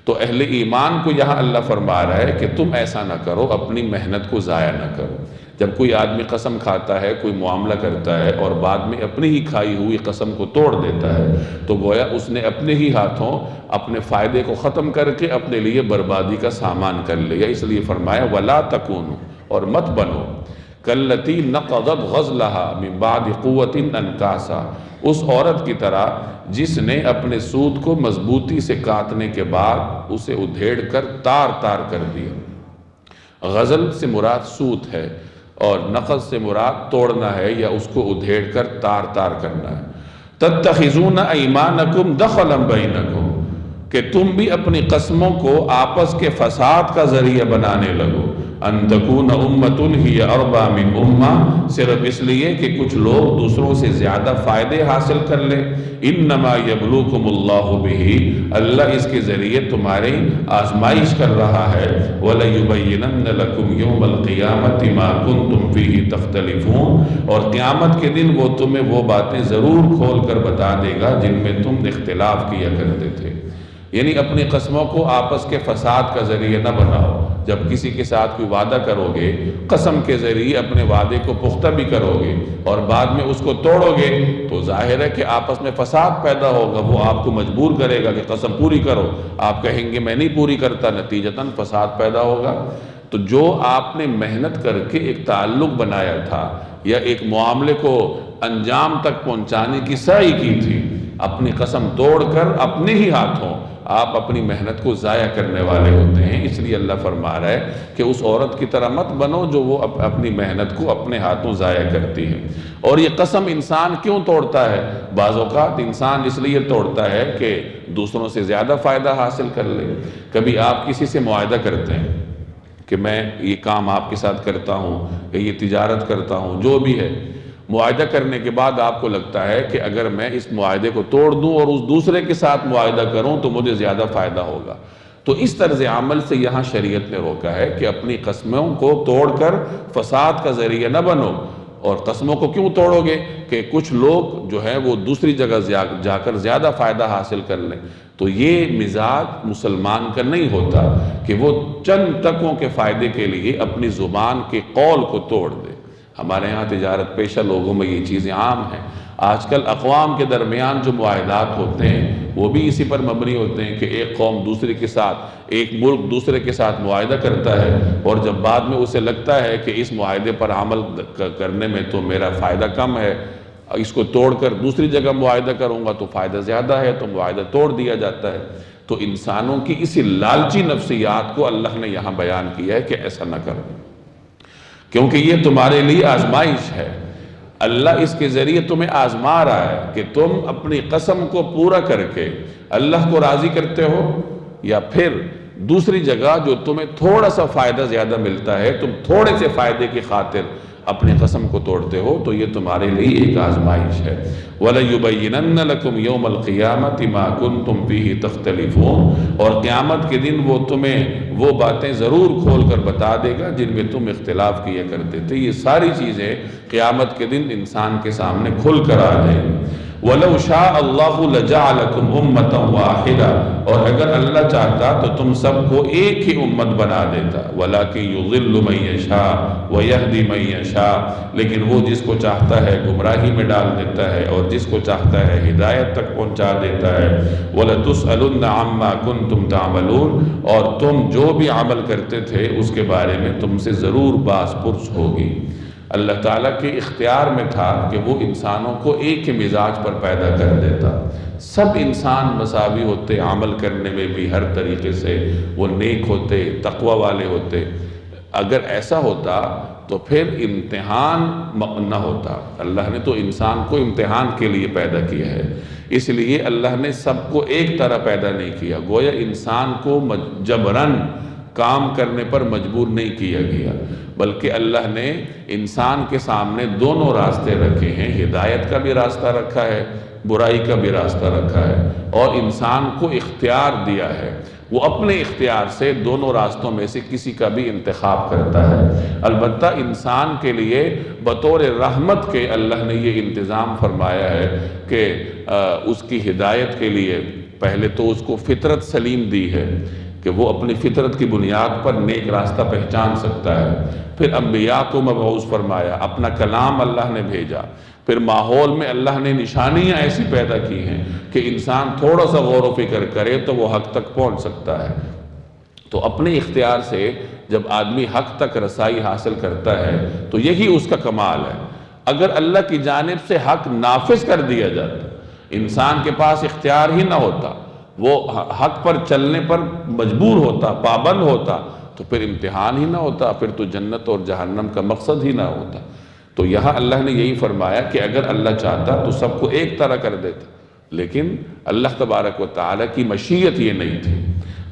تو اہل ایمان کو یہاں اللہ فرما رہا ہے کہ تم ایسا نہ کرو، اپنی محنت کو ضائع نہ کرو۔ جب کوئی آدمی قسم کھاتا ہے، کوئی معاملہ کرتا ہے اور بعد میں اپنی ہی کھائی ہوئی قسم کو توڑ دیتا ہے، تو گویا اس نے اپنے ہی ہاتھوں اپنے فائدے کو ختم کر کے اپنے لیے بربادی کا سامان کر لیا۔ اس لیے فرمایا وَلَا تَكُونُوا، اور مت بنو، كَالَّتِي نَقَضَتْ غَزْلَهَا مِن بَعْدِ قُوَّةٍ أَنْكَاثًا، اس عورت کی طرح جس نے اپنے سود کو مضبوطی سے کاٹنے کے بعد اسے ادھیڑ کر تار تار کر دیا۔ غزل سے مراد سود ہے اور نقض سے مراد توڑنا ہے یا اس کو ادھیڑ کر تار تار کرنا ہے۔ تَتَّخِذُونَ أَيْمَانَكُمْ دَخَلًا بَيْنَكُمْ، کہ تم بھی اپنی قسموں کو آپس کے فساد کا ذریعہ بنانے لگو۔ أَن تَكُونَ أُمَّةٌ هِيَ أَرْبَى مِنْ أُمَّةٍ، صرف اس لیے کہ کچھ لوگ دوسروں سے زیادہ فائدے حاصل کر لیں۔ إِنَّمَا يَبْلُوكُمُ اللَّهُ بِهِ، اللہ اس کے ذریعے تمہاری آزمائش کر رہا ہے۔ وَلَيُبَيِّنَنَّ لَكُمْ يَوْمَ الْقِيَامَةِ مَا كُنْتُمْ فِيهِ تَخْتَلِفُونَ، اور قیامت کے دن وہ تمہیں وہ باتیں ضرور کھول کر بتا دے گا جن میں تم اختلاف کیا کرتے تھے۔ یعنی اپنی قسموں کو آپس کے فساد کا ذریعہ نہ بناؤ۔ جب کسی کے ساتھ کوئی وعدہ کرو گے، قسم کے ذریعے اپنے وعدے کو پختہ بھی کرو گے اور بعد میں اس کو توڑو گے، تو ظاہر ہے کہ آپس میں فساد پیدا ہوگا۔ وہ آپ کو مجبور کرے گا کہ قسم پوری کرو، آپ کہیں گے میں نہیں پوری کرتا، نتیجتاً فساد پیدا ہوگا۔ تو جو آپ نے محنت کر کے ایک تعلق بنایا تھا یا ایک معاملے کو انجام تک پہنچانے کی سعی کی تھی، اپنی قسم توڑ کر اپنے ہی ہاتھوں آپ اپنی محنت کو ضائع کرنے والے ہوتے ہیں۔ اس لیے اللہ فرما رہا ہے کہ اس عورت کی طرح مت بنو جو وہ اپنی محنت کو اپنے ہاتھوں ضائع کرتی ہے۔ اور یہ قسم انسان کیوں توڑتا ہے؟ بعض اوقات انسان اس لیے توڑتا ہے کہ دوسروں سے زیادہ فائدہ حاصل کر لے۔ کبھی آپ کسی سے معاہدہ کرتے ہیں کہ میں یہ کام آپ کے ساتھ کرتا ہوں یا یہ تجارت کرتا ہوں، جو بھی ہے، معاہدہ کرنے کے بعد آپ کو لگتا ہے کہ اگر میں اس معاہدے کو توڑ دوں اور اس دوسرے کے ساتھ معاہدہ کروں تو مجھے زیادہ فائدہ ہوگا، تو اس طرز عمل سے یہاں شریعت نے روکا ہے کہ اپنی قسموں کو توڑ کر فساد کا ذریعہ نہ بنو۔ اور قسموں کو کیوں توڑو گے؟ کہ کچھ لوگ جو ہیں وہ دوسری جگہ جا کر زیادہ فائدہ حاصل کر لیں۔ تو یہ مزاج مسلمان کا نہیں ہوتا کہ وہ چند ٹکوں کے فائدے کے لیے اپنی زبان کے قول کو توڑ دے۔ ہمارے ہاں تجارت پیشہ لوگوں میں یہ چیزیں عام ہیں۔ آج کل اقوام کے درمیان جو معاہدات ہوتے ہیں وہ بھی اسی پر مبنی ہوتے ہیں کہ ایک قوم دوسرے کے ساتھ، ایک ملک دوسرے کے ساتھ معاہدہ کرتا ہے، اور جب بعد میں اسے لگتا ہے کہ اس معاہدے پر عمل کرنے میں تو میرا فائدہ کم ہے، اس کو توڑ کر دوسری جگہ معاہدہ کروں گا تو فائدہ زیادہ ہے، تو معاہدہ توڑ دیا جاتا ہے۔ تو انسانوں کی اسی لالچی نفسیات کو اللہ نے یہاں بیان کیا ہے کہ ایسا نہ کرو، کیونکہ یہ تمہارے لیے آزمائش ہے۔ اللہ اس کے ذریعے تمہیں آزما رہا ہے کہ تم اپنی قسم کو پورا کر کے اللہ کو راضی کرتے ہو، یا پھر دوسری جگہ جو تمہیں تھوڑا سا فائدہ زیادہ ملتا ہے تم تھوڑے سے فائدے کی خاطر اپنی قسم کو توڑتے ہو، تو یہ تمہارے لیے ایک آزمائش ہے۔ وَلَيُبَيِّنَنَّ لَكُمْ يَوْمَ الْقِيَامَةِ مَا كُنْتُمْ فِيهِ تَخْتَلِفُونَ، اور قیامت کے دن وہ تمہیں وہ باتیں ضرور کھول کر بتا دے گا جن میں تم اختلاف کیا کرتے تھے۔ یہ ساری چیزیں قیامت کے دن انسان کے سامنے کھل کر آ جائیں گی۔ وَلَوْ شَاءَ اللَّهُ لَجَعَلَكُمْ أُمَّةً وَاحِدَةً، اور اگر اللہ چاہتا تو تم سب کو ایک ہی امت بنا دیتا۔ وَلَكِنْ يُضِلُّ مَن يَشَاءُ وَيَهْدِي مَن يَشَاءُ، لیکن وہ جس کو چاہتا ہے گمراہی میں ڈال دیتا ہے اور جس کو چاہتا ہے ہدایت تک پہنچا دیتا ہے۔ وَلَتُسْأَلُنَّ عَمَّا كُنْتُمْ تَعْمَلُونَ، اور تم جو بھی عمل کرتے تھے اس کے بارے میں تم سے ضرور باز پرس ہوگی۔ اللہ تعالیٰ کے اختیار میں تھا کہ وہ انسانوں کو ایک ہی مزاج پر پیدا کر دیتا۔ سب انسان مساوی ہوتے، عمل کرنے میں بھی ہر طریقے سے وہ نیک ہوتے، تقوی والے ہوتے۔ اگر ایسا ہوتا تو پھر امتحان نہ ہوتا۔ اللہ نے تو انسان کو امتحان کے لیے پیدا کیا ہے، اس لیے اللہ نے سب کو ایک طرح پیدا نہیں کیا۔ گویا انسان کو جبراً کام کرنے پر مجبور نہیں کیا گیا، بلکہ اللہ نے انسان کے سامنے دونوں راستے رکھے ہیں۔ ہدایت کا بھی راستہ رکھا ہے، برائی کا بھی راستہ رکھا ہے، اور انسان کو اختیار دیا ہے، وہ اپنے اختیار سے دونوں راستوں میں سے کسی کا بھی انتخاب کرتا ہے۔ البتہ انسان کے لیے بطور رحمت کے اللہ نے یہ انتظام فرمایا ہے کہ اس کی ہدایت کے لیے پہلے تو اس کو فطرت سلیم دی ہے کہ وہ اپنی فطرت کی بنیاد پر نیک راستہ پہچان سکتا ہے۔ پھر انبیاء کو مبعوث فرمایا، اپنا کلام اللہ نے بھیجا، پھر ماحول میں اللہ نے نشانیاں ایسی پیدا کی ہیں کہ انسان تھوڑا سا غور و فکر کرے تو وہ حق تک پہنچ سکتا ہے۔ تو اپنے اختیار سے جب آدمی حق تک رسائی حاصل کرتا ہے تو یہی اس کا کمال ہے۔ اگر اللہ کی جانب سے حق نافذ کر دیا جاتا، انسان کے پاس اختیار ہی نہ ہوتا، وہ حق پر چلنے پر مجبور ہوتا، پابند ہوتا، تو پھر امتحان ہی نہ ہوتا، پھر تو جنت اور جہنم کا مقصد ہی نہ ہوتا۔ تو یہاں اللہ نے یہی فرمایا کہ اگر اللہ چاہتا تو سب کو ایک طرح کر دیتا، لیکن اللہ تبارک و تعالیٰ کی مشیت یہ نہیں تھی،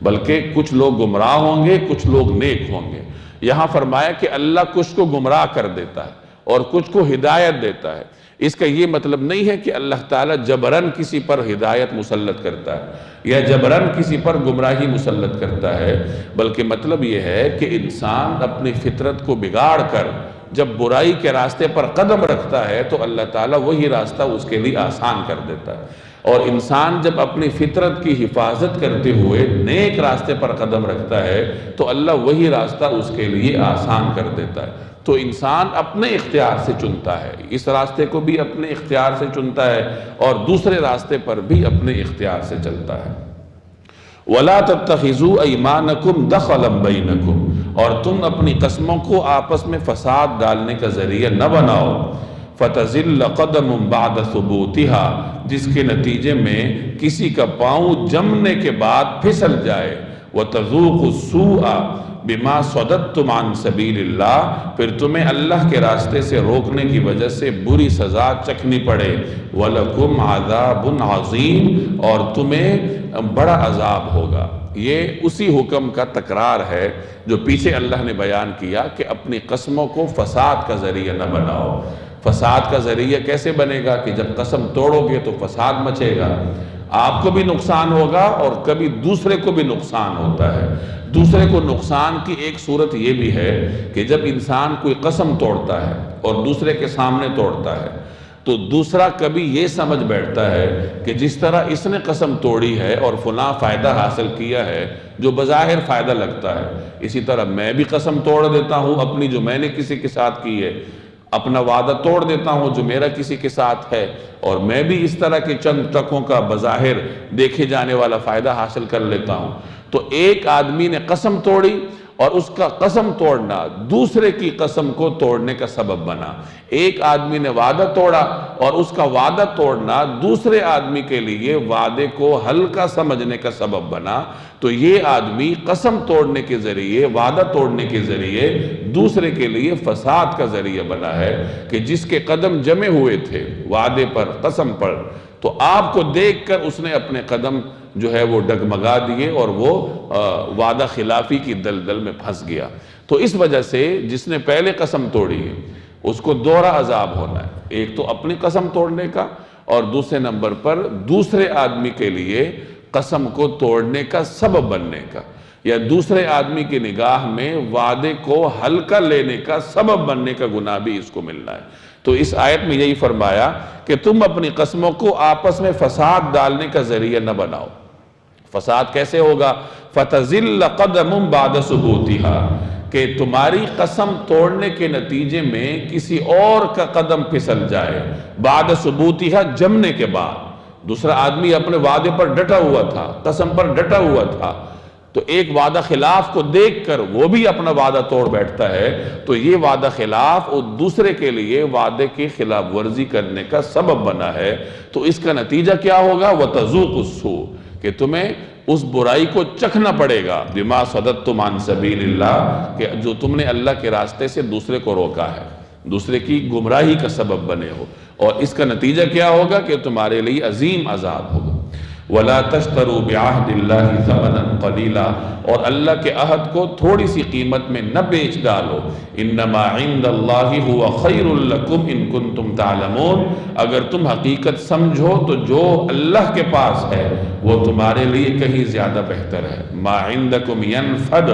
بلکہ کچھ لوگ گمراہ ہوں گے، کچھ لوگ نیک ہوں گے۔ یہاں فرمایا کہ اللہ کچھ کو گمراہ کر دیتا ہے اور کچھ کو ہدایت دیتا ہے۔ اس کا یہ مطلب نہیں ہے کہ اللہ تعالیٰ جبراً کسی پر ہدایت مسلط کرتا ہے یا جبراً کسی پر گمراہی مسلط کرتا ہے، بلکہ مطلب یہ ہے کہ انسان اپنی فطرت کو بگاڑ کر جب برائی کے راستے پر قدم رکھتا ہے تو اللہ تعالیٰ وہی راستہ اس کے لیے آسان کر دیتا ہے، اور انسان جب اپنی فطرت کی حفاظت کرتے ہوئے نیک راستے پر قدم رکھتا ہے تو اللہ وہی راستہ اس کے لیے آسان کر دیتا ہے۔ تو انسان اپنے اختیار سے چنتا ہے، اس راستے کو بھی اپنے اختیار سے چنتا ہے اور دوسرے راستے پر بھی اپنے اختیار سے چلتا ہے۔ وَلَا تَتَّخِذُوا أَيْمَانَكُمْ دَخَلًا بَيْنَكُمْ، اور تم اپنی قسموں کو آپس میں فساد ڈالنے کا ذریعہ نہ بناؤ۔ فَتَزِلَّ قَدَمٌ بَعْدَ ثُبُوتِهَا، جس کے نتیجے میں کسی کا پاؤں جمنے کے بعد پھسل جائے۔ وَتَذُوقُ السُّوءَ بِمَا صَدَدتُّمْ عَنْ سَبِيلِ اللَّهِ، پھر تمہیں اللہ کے راستے سے روکنے کی وجہ سے بری سزا چکھنی پڑے۔ وَلَكُمْ عَذَابٌ عَظِيمٌ، اور تمہیں بڑا عذاب ہوگا۔ یہ اسی حکم کا تکرار ہے جو پیچھے اللہ نے بیان کیا کہ اپنی قسموں کو فساد کا ذریعہ نہ بناؤ۔ فساد کا ذریعہ کیسے بنے گا کہ جب قسم توڑو گے تو فساد مچے گا، آپ کو بھی نقصان ہوگا اور کبھی دوسرے کو بھی نقصان ہوتا ہے۔ دوسرے کو نقصان کی ایک صورت یہ بھی ہے کہ جب انسان کوئی قسم توڑتا ہے اور دوسرے کے سامنے توڑتا ہے تو دوسرا کبھی یہ سمجھ بیٹھتا ہے کہ جس طرح اس نے قسم توڑی ہے اور فلاں فائدہ حاصل کیا ہے جو بظاہر فائدہ لگتا ہے، اسی طرح میں بھی قسم توڑ دیتا ہوں اپنی جو میں نے کسی کے ساتھ کی ہے، اپنا وعدہ توڑ دیتا ہوں جو میرا کسی کے ساتھ ہے، اور میں بھی اس طرح کے چند ٹکوں کا بظاہر دیکھے جانے والا فائدہ حاصل کر لیتا ہوں۔ تو ایک آدمی نے قسم توڑی اور اس کا قسم توڑنا دوسرے کی قسم کو توڑنے کا سبب بنا، ایک آدمی نے وعدہ توڑا اور اس کا وعدہ توڑنا دوسرے آدمی کے لیے وعدے کو ہلکا سمجھنے کا سبب بنا، تو یہ آدمی قسم توڑنے کے ذریعے، وعدہ توڑنے کے ذریعے دوسرے کے لیے فساد کا ذریعہ بنا ہے کہ جس کے قدم جمے ہوئے تھے وعدے پر، قسم پر، تو آپ کو دیکھ کر اس نے اپنے قدم جو ہے وہ ڈگمگا دیے اور وہ وعدہ خلافی کی دلدل میں پھنس گیا۔ تو اس وجہ سے جس نے پہلے قسم توڑی ہے اس کو دوہرا عذاب ہونا ہے، ایک تو اپنی قسم توڑنے کا اور دوسرے نمبر پر دوسرے آدمی کے لیے قسم کو توڑنے کا سبب بننے کا، یا دوسرے آدمی کی نگاہ میں وعدے کو ہلکا لینے کا سبب بننے کا گناہ بھی اس کو ملنا ہے۔ تو اس آیت میں یہی فرمایا کہ تم اپنی قسموں کو آپس میں فساد ڈالنے کا ذریعہ نہ بناؤ۔ فساد کیسے ہوگا؟ فَتَزِلَّ قَدَمٌ بَعْدَ ثُبُوتِهَا، کہ تمہاری قسم توڑنے کے نتیجے میں کسی اور کا قدم پھسل جائے، بعد ثبوتہا، جمنے کے بعد۔ دوسرا آدمی اپنے وعدے پر ڈٹا ہوا تھا، قسم پر ڈٹا ہوا تھا، تو ایک وعدہ خلاف کو دیکھ کر وہ بھی اپنا وعدہ توڑ بیٹھتا ہے، تو یہ وعدہ خلاف اور دوسرے کے لیے وعدے کی خلاف ورزی کرنے کا سبب بنا ہے۔ تو اس کا نتیجہ کیا ہوگا؟ وَتَذُوقُ السُّوءَ، کہ تمہیں اس برائی کو چکھنا پڑے گا، بِمَا صَدَدْتُمْ عَنْ سَبِيلِ اللَّهِ، کہ جو تم نے اللہ کے راستے سے دوسرے کو روکا ہے، دوسرے کی گمراہی کا سبب بنے ہو، اور اس کا نتیجہ کیا ہوگا کہ تمہارے لیے عظیم عذاب ہوگا۔ وَلَا تَشْتَرُوا بِعَهْدِ اللَّهِ ثَمَنًا قَلِيلًا، اور اللہ کے عہد کو تھوڑی سی قیمت میں نہ بیچ ڈالو۔ إِنَّمَا عِنْدَ اللَّهِ هُوَ خَيْرٌ لَكُمْ إِن كُنتُمْ تَعْلَمُونَ، اگر تم حقیقت سمجھو تو جو اللہ کے پاس ہے وہ تمہارے لیے کہیں زیادہ بہتر ہے۔ مَا عِنْدَكُمْ يَنْفَدُ،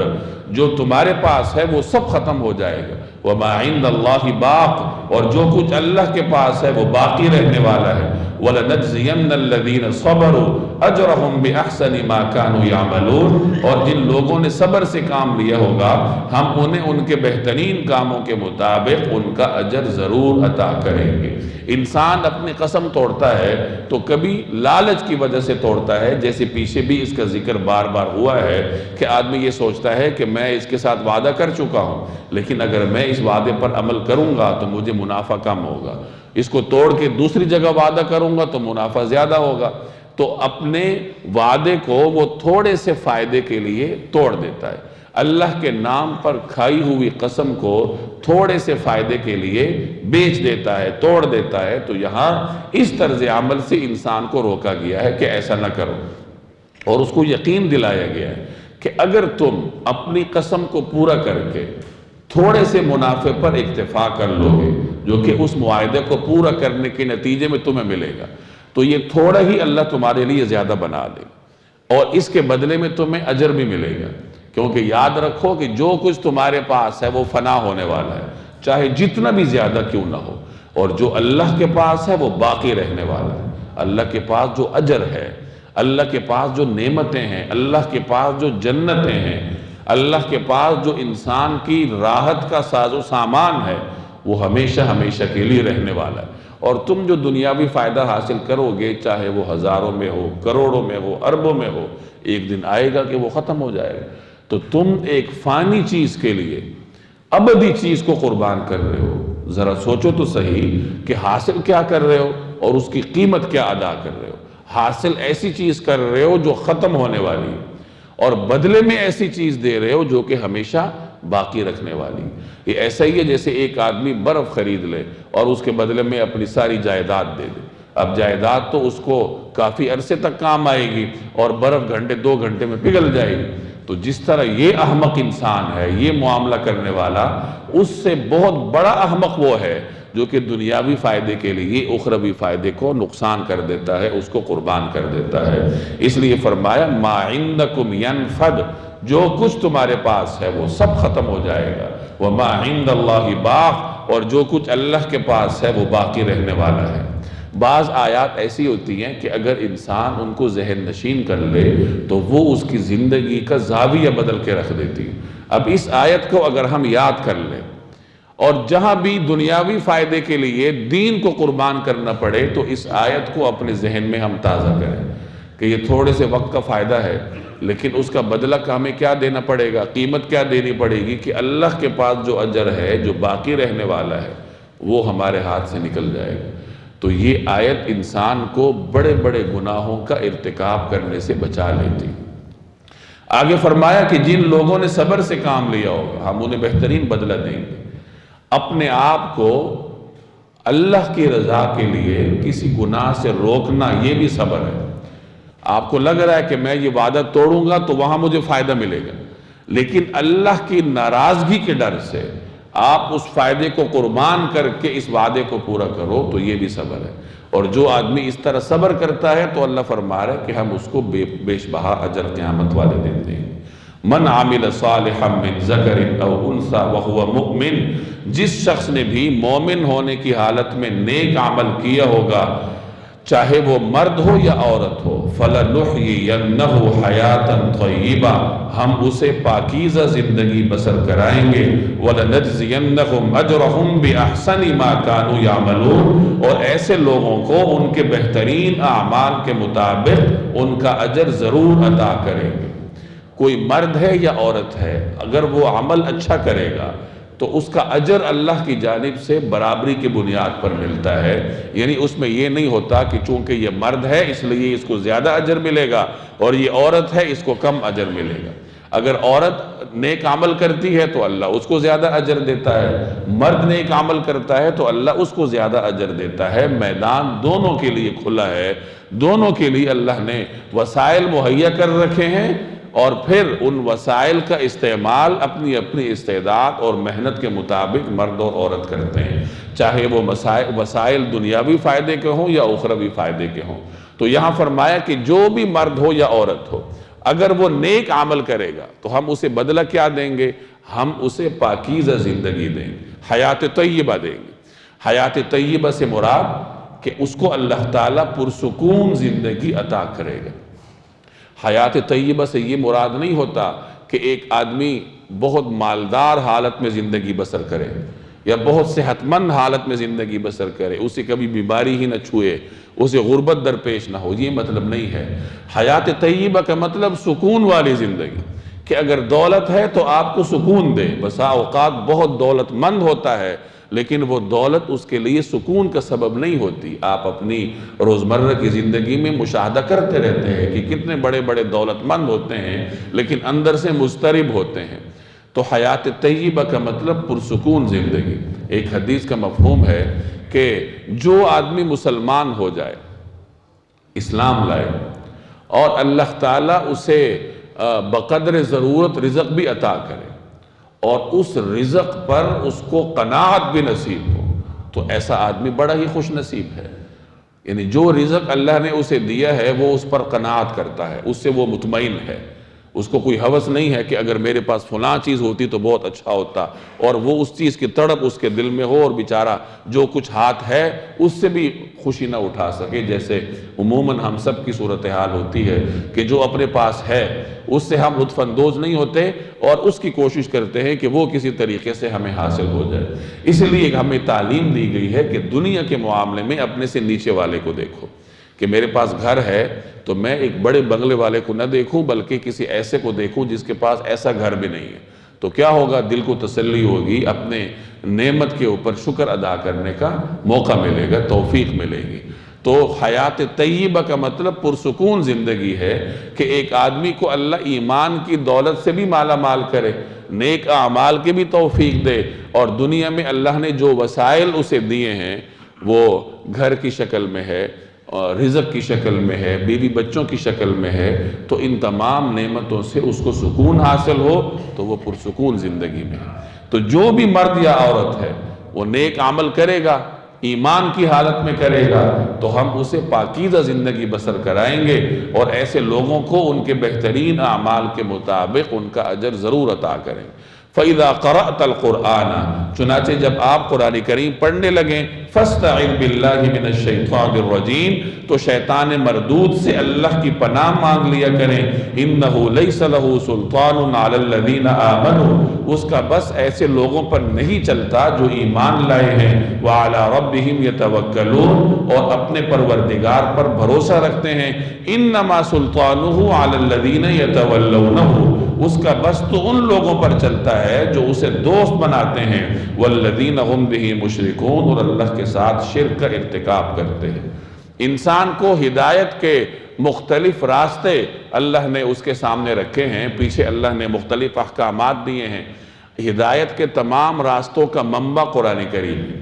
جو تمہارے پاس ہے وہ سب ختم ہو جائے گا۔ وَمَا عِنْدَ اللَّهِ بَاقٍ، اور جو کچھ اللہ کے پاس ہے وہ باقی رہنے والا ہے۔ وَلَنَجْزِيَنَّ الَّذِينَ صَبَرُوا أَجْرَهُمْ بِأَحْسَنِ مَا كَانُوا يَعْمَلُونَ، اور جن لوگوں نے صبر سے کام لیا ہوگا ہم انہیں ان کے بہترین کاموں کے مطابق ان کا اجر ضرور عطا کریں گے۔ انسان اپنی قسم توڑتا ہے تو کبھی لالچ کی وجہ سے توڑتا ہے، جیسے پیچھے بھی اس کا ذکر بار بار ہوا ہے کہ آدمی یہ سوچتا ہے کہ میں اس کے ساتھ وعدہ کر چکا ہوں، لیکن اگر میں اس وعدے پر عمل کروں گا تو مجھے منافع کم ہوگا، اس کو توڑ کے دوسری جگہ وعدہ کروں گا تو منافع زیادہ ہوگا، تو اپنے وعدے کو وہ تھوڑے سے فائدے کے لیے توڑ دیتا ہے۔ اللہ کے نام پر کھائی ہوئی قسم کو تھوڑے سے فائدے کے لیے بیچ دیتا ہے، توڑ دیتا ہے۔ تو یہاں اس طرز عمل سے انسان کو روکا گیا ہے کہ ایسا نہ کرو، اور اس کو یقین دلایا گیا ہے کہ اگر تم اپنی قسم کو پورا کر کے تھوڑے سے منافع پر اکتفا کر لو گے جو کہ اس معاہدے کو پورا کرنے کے نتیجے میں تمہیں ملے گا، تو یہ تھوڑا ہی اللہ تمہارے لیے زیادہ بنا دے گا، اور اس کے بدلے میں تمہیں اجر بھی ملے گا، کیونکہ یاد رکھو کہ جو کچھ تمہارے پاس ہے وہ فنا ہونے والا ہے، چاہے جتنا بھی زیادہ کیوں نہ ہو، اور جو اللہ کے پاس ہے وہ باقی رہنے والا ہے۔ اللہ کے پاس جو اجر ہے، اللہ کے پاس جو نعمتیں ہیں، اللہ کے پاس جو جنتیں ہیں، اللہ کے پاس جو انسان کی راحت کا ساز و سامان ہے، وہ ہمیشہ ہمیشہ کے لیے رہنے والا ہے۔ اور تم جو دنیاوی فائدہ حاصل کرو گے، چاہے وہ ہزاروں میں ہو، کروڑوں میں ہو، اربوں میں ہو، ایک دن آئے گا کہ وہ ختم ہو جائے گا۔ تو تم ایک فانی چیز کے لیے ابدی چیز کو قربان کر رہے ہو، ذرا سوچو تو صحیح کہ حاصل کیا کر رہے ہو اور اس کی قیمت کیا ادا کر رہے ہو۔ حاصل ایسی چیز کر رہے ہو جو ختم ہونے والی ہے، اور بدلے میں ایسی چیز دے رہے ہو جو کہ ہمیشہ باقی رکھنے والی۔ یہ ایسا ہی ہے جیسے ایک آدمی برف خرید لے اور اس کے بدلے میں اپنی ساری جائیداد دے دے۔ اب جائیداد تو اس کو کافی عرصے تک کام آئے گی اور برف گھنٹے 2 گھنٹے میں پگھل جائے گی، تو جس طرح یہ احمق انسان ہے، یہ معاملہ کرنے والا، اس سے بہت بڑا احمق وہ ہے جو کہ دنیاوی فائدے کے لیے اخروی فائدے کو نقصان کر دیتا ہے، اس کو قربان کر دیتا ہے۔ اس لیے فرمایا ما عندکم ینفد، جو کچھ تمہارے پاس ہے وہ سب ختم ہو جائے گا، وما عند اللہ باق، اور جو کچھ اللہ کے پاس ہے وہ باقی رہنے والا ہے۔ بعض آیات ایسی ہوتی ہیں کہ اگر انسان ان کو ذہن نشین کر لے تو وہ اس کی زندگی کا زاویہ بدل کے رکھ دیتی۔ اب اس آیت کو اگر ہم یاد کر لیں اور جہاں بھی دنیاوی فائدے کے لیے دین کو قربان کرنا پڑے تو اس آیت کو اپنے ذہن میں ہم تازہ کریں کہ یہ تھوڑے سے وقت کا فائدہ ہے، لیکن اس کا بدلہ کا ہمیں کیا دینا پڑے گا، قیمت کیا دینی پڑے گی کہ اللہ کے پاس جو اجر ہے، جو باقی رہنے والا ہے، وہ ہمارے ہاتھ سے نکل جائے گا۔ تو یہ آیت انسان کو بڑے بڑے گناہوں کا ارتکاب کرنے سے بچا لیتی۔ آگے فرمایا کہ جن لوگوں نے صبر سے کام لیا ہوگا ہم انہیں بہترین بدلہ دیں گے۔ اپنے آپ کو اللہ کی رضا کے لیے کسی گناہ سے روکنا، یہ بھی صبر ہے۔ آپ کو لگ رہا ہے کہ میں یہ وعدہ توڑوں گا تو وہاں مجھے فائدہ ملے گا، لیکن اللہ کی ناراضگی کے ڈر سے آپ اس فائدے کو قربان کر کے اس وعدے کو پورا کرو تو یہ بھی صبر ہے۔ اور جو آدمی اس طرح صبر کرتا ہے تو اللہ فرما رہا ہے کہ ہم اس کو بیش بہا اجر قیامت والے دن دیں گے۔ من عامل صالحا من ذکر او انثى وهو مؤمن، جس شخص نے بھی مومن ہونے کی حالت میں نیک عمل کیا ہوگا، چاہے وہ مرد ہو یا عورت ہو، فَلَنُحْيِيَنَّهُ حَيَاةً طَيِّبَةً، ہم اسے پاکیزہ زندگی بسر کرائیں گے، وَلَنَجْزِيَنَّهُمْ أَجْرَهُمْ بِأَحْسَنِ مَا كَانُوا يَعْمَلُونَ، اور ایسے لوگوں کو ان کے بہترین اعمال کے مطابق ان کا اجر ضرور عطا کریں گے۔ کوئی مرد ہے یا عورت ہے، اگر وہ عمل اچھا کرے گا تو اس کا اجر اللہ کی جانب سے برابری کی بنیاد پر ملتا ہے۔ یعنی اس میں یہ نہیں ہوتا کہ چونکہ یہ مرد ہے اس لیے اس کو زیادہ اجر ملے گا اور یہ عورت ہے اس کو کم اجر ملے گا۔ اگر عورت نیک عمل کرتی ہے تو اللہ اس کو زیادہ اجر دیتا ہے، مرد نیک عمل کرتا ہے تو اللہ اس کو زیادہ اجر دیتا ہے۔ میدان دونوں کے لیے کھلا ہے، دونوں کے لیے اللہ نے وسائل مہیا کر رکھے ہیں، اور پھر ان وسائل کا استعمال اپنی اپنی استعداد اور محنت کے مطابق مرد اور عورت کرتے ہیں، چاہے وہ وسائل دنیاوی فائدے کے ہوں یا اخروی فائدے کے ہوں۔ تو یہاں فرمایا کہ جو بھی مرد ہو یا عورت ہو، اگر وہ نیک عمل کرے گا تو ہم اسے بدلہ کیا دیں گے؟ ہم اسے پاکیزہ زندگی دیں گے، حیات طیبہ دیں گے۔ حیات طیبہ سے مراد کہ اس کو اللہ تعالیٰ پرسکون زندگی عطا کرے گا۔ حیات طیبہ سے یہ مراد نہیں ہوتا کہ ایک آدمی بہت مالدار حالت میں زندگی بسر کرے یا بہت صحت مند حالت میں زندگی بسر کرے، اسے کبھی بیماری ہی نہ چھوئے، اسے غربت درپیش نہ ہو، یہ مطلب نہیں ہے۔ حیات طیبہ کا مطلب سکون والی زندگی، کہ اگر دولت ہے تو آپ کو سکون دے۔ بسا اوقات بہت دولت مند ہوتا ہے لیکن وہ دولت اس کے لیے سکون کا سبب نہیں ہوتی۔ آپ اپنی روزمرہ کی زندگی میں مشاہدہ کرتے رہتے ہیں کہ کتنے بڑے بڑے دولت مند ہوتے ہیں لیکن اندر سے مضطرب ہوتے ہیں۔ تو حیات طیبہ کا مطلب پرسکون زندگی۔ ایک حدیث کا مفہوم ہے کہ جو آدمی مسلمان ہو جائے، اسلام لائے، اور اللہ تعالیٰ اسے بقدر ضرورت رزق بھی عطا کرے اور اس رزق پر اس کو قناعت بھی نصیب ہو، تو ایسا آدمی بڑا ہی خوش نصیب ہے۔ یعنی جو رزق اللہ نے اسے دیا ہے وہ اس پر قناعت کرتا ہے، اس سے وہ مطمئن ہے، اس کو کوئی ہوس نہیں ہے کہ اگر میرے پاس فلاں چیز ہوتی تو بہت اچھا ہوتا، اور وہ اس چیز کی تڑپ اس کے دل میں ہو اور بیچارہ جو کچھ ہاتھ ہے اس سے بھی خوشی نہ اٹھا سکے۔ جیسے عموماً ہم سب کی صورتحال ہوتی ہے کہ جو اپنے پاس ہے اس سے ہم لطف اندوز نہیں ہوتے اور اس کی کوشش کرتے ہیں کہ وہ کسی طریقے سے ہمیں حاصل ہو جائے۔ اس لیے ہمیں تعلیم دی گئی ہے کہ دنیا کے معاملے میں اپنے سے نیچے والے کو دیکھو، کہ میرے پاس گھر ہے تو میں ایک بڑے بنگلے والے کو نہ دیکھوں بلکہ کسی ایسے کو دیکھوں جس کے پاس ایسا گھر بھی نہیں ہے۔ تو کیا ہوگا؟ دل کو تسلی ہوگی، اپنے نعمت کے اوپر شکر ادا کرنے کا موقع ملے گا، توفیق ملے گی۔ تو حیات طیبہ کا مطلب پرسکون زندگی ہے کہ ایک آدمی کو اللہ ایمان کی دولت سے بھی مالا مال کرے، نیک اعمال کے بھی توفیق دے، اور دنیا میں اللہ نے جو وسائل اسے دیے ہیں وہ گھر کی شکل میں ہے رزق کی شکل میں ہے، بیوی بچوں کی شکل میں ہے، تو ان تمام نعمتوں سے اس کو سکون حاصل ہو تو وہ پرسکون زندگی میں ہے۔ تو جو بھی مرد یا عورت ہے وہ نیک عمل کرے گا، ایمان کی حالت میں کرے گا، تو ہم اسے پاکیزہ زندگی بسر کرائیں گے اور ایسے لوگوں کو ان کے بہترین اعمال کے مطابق ان کا اجر ضرور عطا کریں۔ فَإِذَا قَرَأْتَ الْقُرْآنَ، چنانچہ جب آپ قرآن کریم پڑھنے لگیں، فَاسْتَعِذْ بِاللَّهِ مِنَ الشَّيْطَانِ الرَّجِيمِ، تو شیطان مردود سے اللہ کی پناہ مانگ لیا کریں۔ إِنَّهُ لَيْسَ لَهُ سُلْطَانٌ عَلَى الَّذِينَ آمَنُوا، اس کا بس ایسے لوگوں پر نہیں چلتا جو ایمان لائے ہیں، وَعَلَى رَبِّهِمْ يَتَوَكَّلُونَ، اور اپنے پروردگار پر بھروسہ رکھتے ہیں۔ إِنَّمَا سُلْطَانُهُ عَلَى الَّذِينَ يَتَوَلَّوْنَهُ، اس کا بس تو ان لوگوں پر چلتا ہے جو اسے دوست بناتے ہیں، وَالَّذِينَ هُمْ بِهِ مُشْرِكُونَ، اور اللہ کے ساتھ شرک کا ارتکاب کرتے ہیں۔ انسان کو ہدایت کے مختلف راستے اللہ نے اس کے سامنے رکھے ہیں، پیچھے اللہ نے مختلف احکامات دیے ہیں۔ ہدایت کے تمام راستوں کا منبع قرآن کریم ہے۔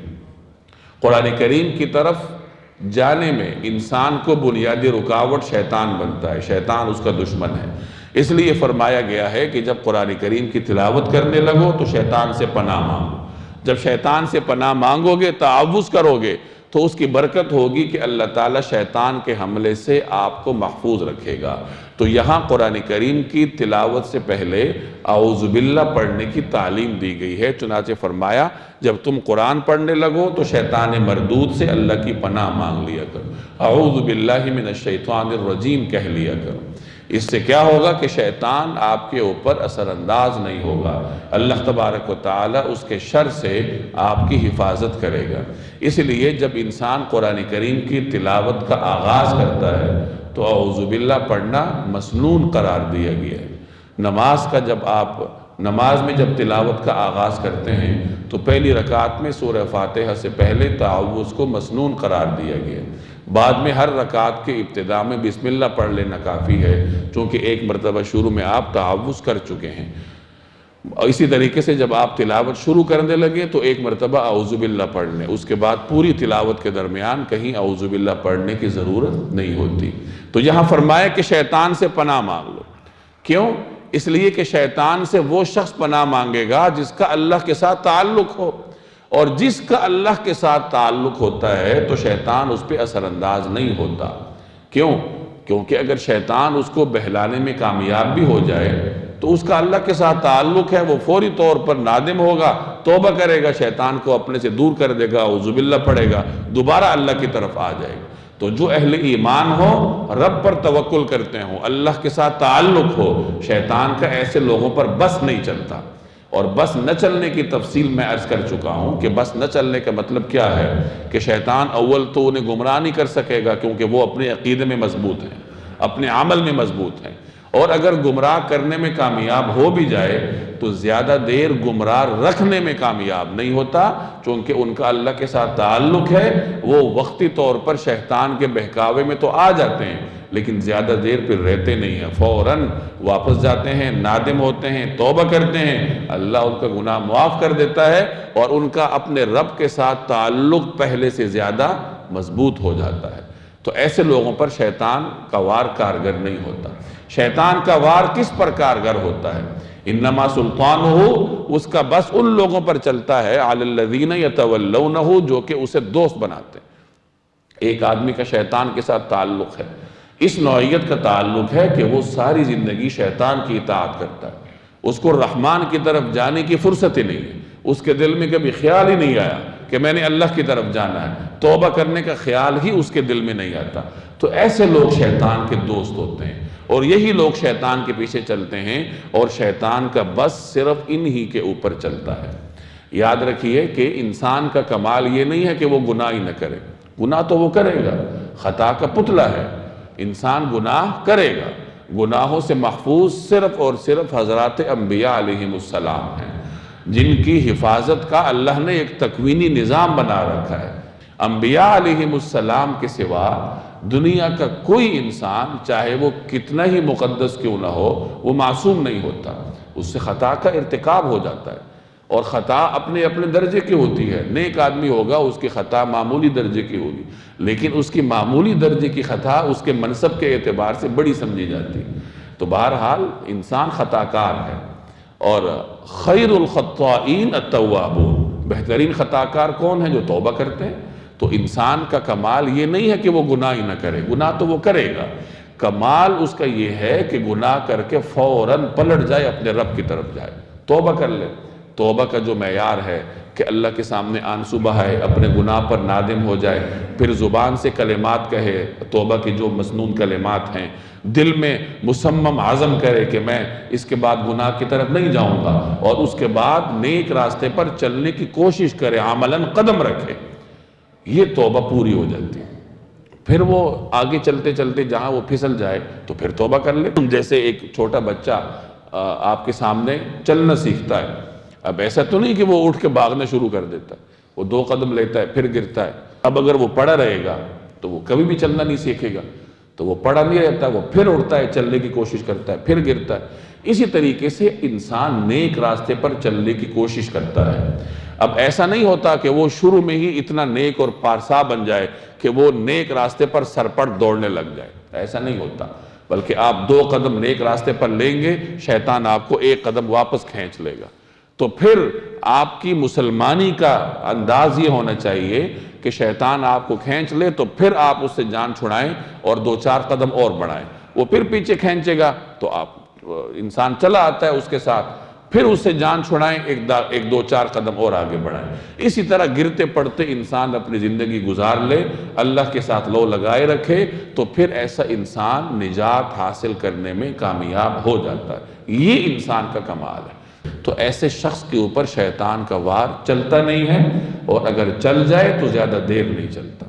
قرآن کریم کی طرف جانے میں انسان کو بنیادی رکاوٹ شیطان بنتا ہے، شیطان اس کا دشمن ہے۔ اس لیے فرمایا گیا ہے کہ جب قرآن کریم کی تلاوت کرنے لگو تو شیطان سے پناہ مانگو۔ جب شیطان سے پناہ مانگو گے، تعوذ کرو گے، تو اس کی برکت ہوگی کہ اللہ تعالیٰ شیطان کے حملے سے آپ کو محفوظ رکھے گا۔ تو یہاں قرآن کریم کی تلاوت سے پہلے اعوذ باللہ پڑھنے کی تعلیم دی گئی ہے، چنانچہ فرمایا جب تم قرآن پڑھنے لگو تو شیطان مردود سے اللہ کی پناہ مانگ لیا کرو، اعوذ باللہ من الشیطان الرجیم کہہ لیا کرو۔ اس سے کیا ہوگا کہ شیطان آپ کے اوپر اثر انداز نہیں ہوگا، اللہ تبارک و تعالیٰ اس کے شر سے آپ کی حفاظت کرے گا۔ اس لیے جب انسان قرآن کریم کی تلاوت کا آغاز کرتا ہے تو اعوذ باللہ پڑھنا مسنون قرار دیا گیا ہے۔ نماز میں جب تلاوت کا آغاز کرتے ہیں تو پہلی رکعت میں سورہ فاتحہ سے پہلے تعوذ کو مسنون قرار دیا گیا ہے۔ بعد میں ہر رکعت کے ابتداء میں بسم اللہ پڑھ لینا کافی ہے، چونکہ ایک مرتبہ شروع میں آپ تعوذ کر چکے ہیں۔ اسی طریقے سے جب آپ تلاوت شروع کرنے لگے تو ایک مرتبہ اعوذ باللہ پڑھ لیں، اس کے بعد پوری تلاوت کے درمیان کہیں اعوذ باللہ پڑھنے کی ضرورت نہیں ہوتی۔ تو یہاں فرمایا کہ شیطان سے پناہ مانگ لو۔ کیوں؟ اس لیے کہ شیطان سے وہ شخص پناہ مانگے گا جس کا اللہ کے ساتھ تعلق ہو، اور جس کا اللہ کے ساتھ تعلق ہوتا ہے تو شیطان اس پہ اثر انداز نہیں ہوتا۔ کیوں؟ کیونکہ اگر شیطان اس کو بہلانے میں کامیاب بھی ہو جائے تو اس کا اللہ کے ساتھ تعلق ہے، وہ فوری طور پر نادم ہوگا، توبہ کرے گا، شیطان کو اپنے سے دور کر دے گا، اعوذ باللہ پڑھے گا، دوبارہ اللہ کی طرف آ جائے گا۔ تو جو اہل ایمان ہو، رب پر توکل کرتے ہوں، اللہ کے ساتھ تعلق ہو، شیطان کا ایسے لوگوں پر بس نہیں چلتا۔ اور بس نہ چلنے کی تفصیل میں عرض کر چکا ہوں کہ بس نہ چلنے کا مطلب کیا ہے کہ شیطان اول تو انہیں گمراہ نہیں کر سکے گا، کیونکہ وہ اپنے عقیدے میں مضبوط ہیں، اپنے عمل میں مضبوط ہیں، اور اگر گمراہ کرنے میں کامیاب ہو بھی جائے تو زیادہ دیر گمراہ رکھنے میں کامیاب نہیں ہوتا، چونکہ ان کا اللہ کے ساتھ تعلق ہے۔ وہ وقتی طور پر شیطان کے بہکاوے میں تو آ جاتے ہیں لیکن زیادہ دیر پھر رہتے نہیں ہیں، فوراً واپس جاتے ہیں، نادم ہوتے ہیں، توبہ کرتے ہیں، اللہ ان کا گناہ معاف کر دیتا ہے اور ان کا اپنے رب کے ساتھ تعلق پہلے سے زیادہ مضبوط ہو جاتا ہے۔ تو ایسے لوگوں پر شیطان کا وار کارگر نہیں ہوتا۔ شیطان کا وار کس پر کارگر ہوتا ہے؟ انما سلطانہ، اس کا بس ان لوگوں پر چلتا ہے علی الذین یتولونہ، جو کہ اسے دوست بناتے ہیں۔ ایک آدمی کا شیطان کے ساتھ تعلق ہے، اس نوعیت کا تعلق ہے کہ وہ ساری زندگی شیطان کی اطاعت کرتا ہے، اس کو رحمان کی طرف جانے کی فرصت ہی نہیں ہے، اس کے دل میں کبھی خیال ہی نہیں آیا کہ میں نے اللہ کی طرف جانا ہے، توبہ کرنے کا خیال ہی اس کے دل میں نہیں آتا۔ تو ایسے لوگ شیطان کے دوست ہوتے ہیں، اور یہی لوگ شیطان کے پیچھے چلتے ہیں، اور شیطان کا بس صرف انہی کے اوپر چلتا ہے۔ یاد رکھیے کہ انسان کا کمال یہ نہیں ہے کہ وہ گناہ ہی نہ کرے، گناہ تو وہ کرے گا، خطا کا پتلا ہے، انسان گناہ کرے گا۔ گناہوں سے محفوظ صرف اور صرف حضرات انبیاء علیہم السلام ہیں، جن کی حفاظت کا اللہ نے ایک تکوینی نظام بنا رکھا ہے۔ انبیاء علیہم السلام کے سوا دنیا کا کوئی انسان، چاہے وہ کتنا ہی مقدس کیوں نہ ہو، وہ معصوم نہیں ہوتا، اس سے خطا کا ارتکاب ہو جاتا ہے۔ اور خطا اپنے اپنے درجے کی ہوتی ہے. نیک آدمی ہوگا اس کی خطا معمولی درجے کی ہوگی، لیکن اس کی معمولی درجے کی خطا اس کے منصب کے اعتبار سے بڑی سمجھی جاتی. تو بہرحال انسان خطا کار ہے. اور خیر الخطائین التوابون، بہترین خطا کار کون ہیں؟ جو توبہ کرتے ہیں. تو انسان کا کمال یہ نہیں ہے کہ وہ گناہ ہی نہ کرے، گناہ تو وہ کرے گا. کمال اس کا یہ ہے کہ گناہ کر کے فوراً پلٹ جائے، اپنے رب کی طرف جائے، توبہ کر لے. توبہ کا جو معیار ہے کہ اللہ کے سامنے آنسو بہائے، اپنے گناہ پر نادم ہو جائے، پھر زبان سے کلمات کہے، توبہ کی جو مسنون کلمات ہیں، دل میں مصمم عزم کرے کہ میں اس کے بعد گناہ کی طرف نہیں جاؤں گا، اور اس کے بعد نیک راستے پر چلنے کی کوشش کرے، عملاً قدم رکھے. یہ توبہ پوری ہو جاتی ہے. پھر وہ آگے چلتے چلتے جہاں وہ پھسل جائے تو پھر توبہ کر لے. جیسے ایک چھوٹا بچہ آپ کے سامنے چلنا سیکھتا ہے. اب ایسا تو نہیں کہ وہ اٹھ کے بھاگنا شروع کر دیتا ہے، وہ 2 قدم لیتا ہے پھر گرتا ہے. اب اگر وہ پڑا رہے گا تو وہ کبھی بھی چلنا نہیں سیکھے گا. تو وہ پڑا نہیں رہتا، وہ پھر اٹھتا ہے، چلنے کی کوشش کرتا ہے، پھر گرتا ہے. اسی طریقے سے انسان نیک راستے پر چلنے کی کوشش کرتا ہے. اب ایسا نہیں ہوتا کہ وہ شروع میں ہی اتنا نیک اور پارسا بن جائے کہ وہ نیک راستے پر سرپٹ دوڑنے لگ جائے. ایسا نہیں ہوتا، بلکہ آپ 2 قدم نیک راستے پر لیں گے، شیطان آپ کو 1 قدم واپس کھینچ لے گا. تو پھر آپ کی مسلمانی کا انداز یہ ہونا چاہیے کہ شیطان آپ کو کھینچ لے تو پھر آپ اس سے جان چھڑائیں اور 2-4 قدم اور بڑھائیں. وہ پھر پیچھے کھینچے گا تو آپ انسان چلا آتا ہے اس کے ساتھ، پھر اس سے جان چھڑائیں، 1-2-4 قدم اور آگے بڑھائیں. اسی طرح گرتے پڑتے انسان اپنی زندگی گزار لے، اللہ کے ساتھ لو لگائے رکھے، تو پھر ایسا انسان نجات حاصل کرنے میں کامیاب ہو جاتا ہے. یہ انسان کا کمال ہے. تو ایسے شخص کے اوپر شیطان کا وار چلتا نہیں ہے، اور اگر چل جائے تو زیادہ دیر نہیں چلتا.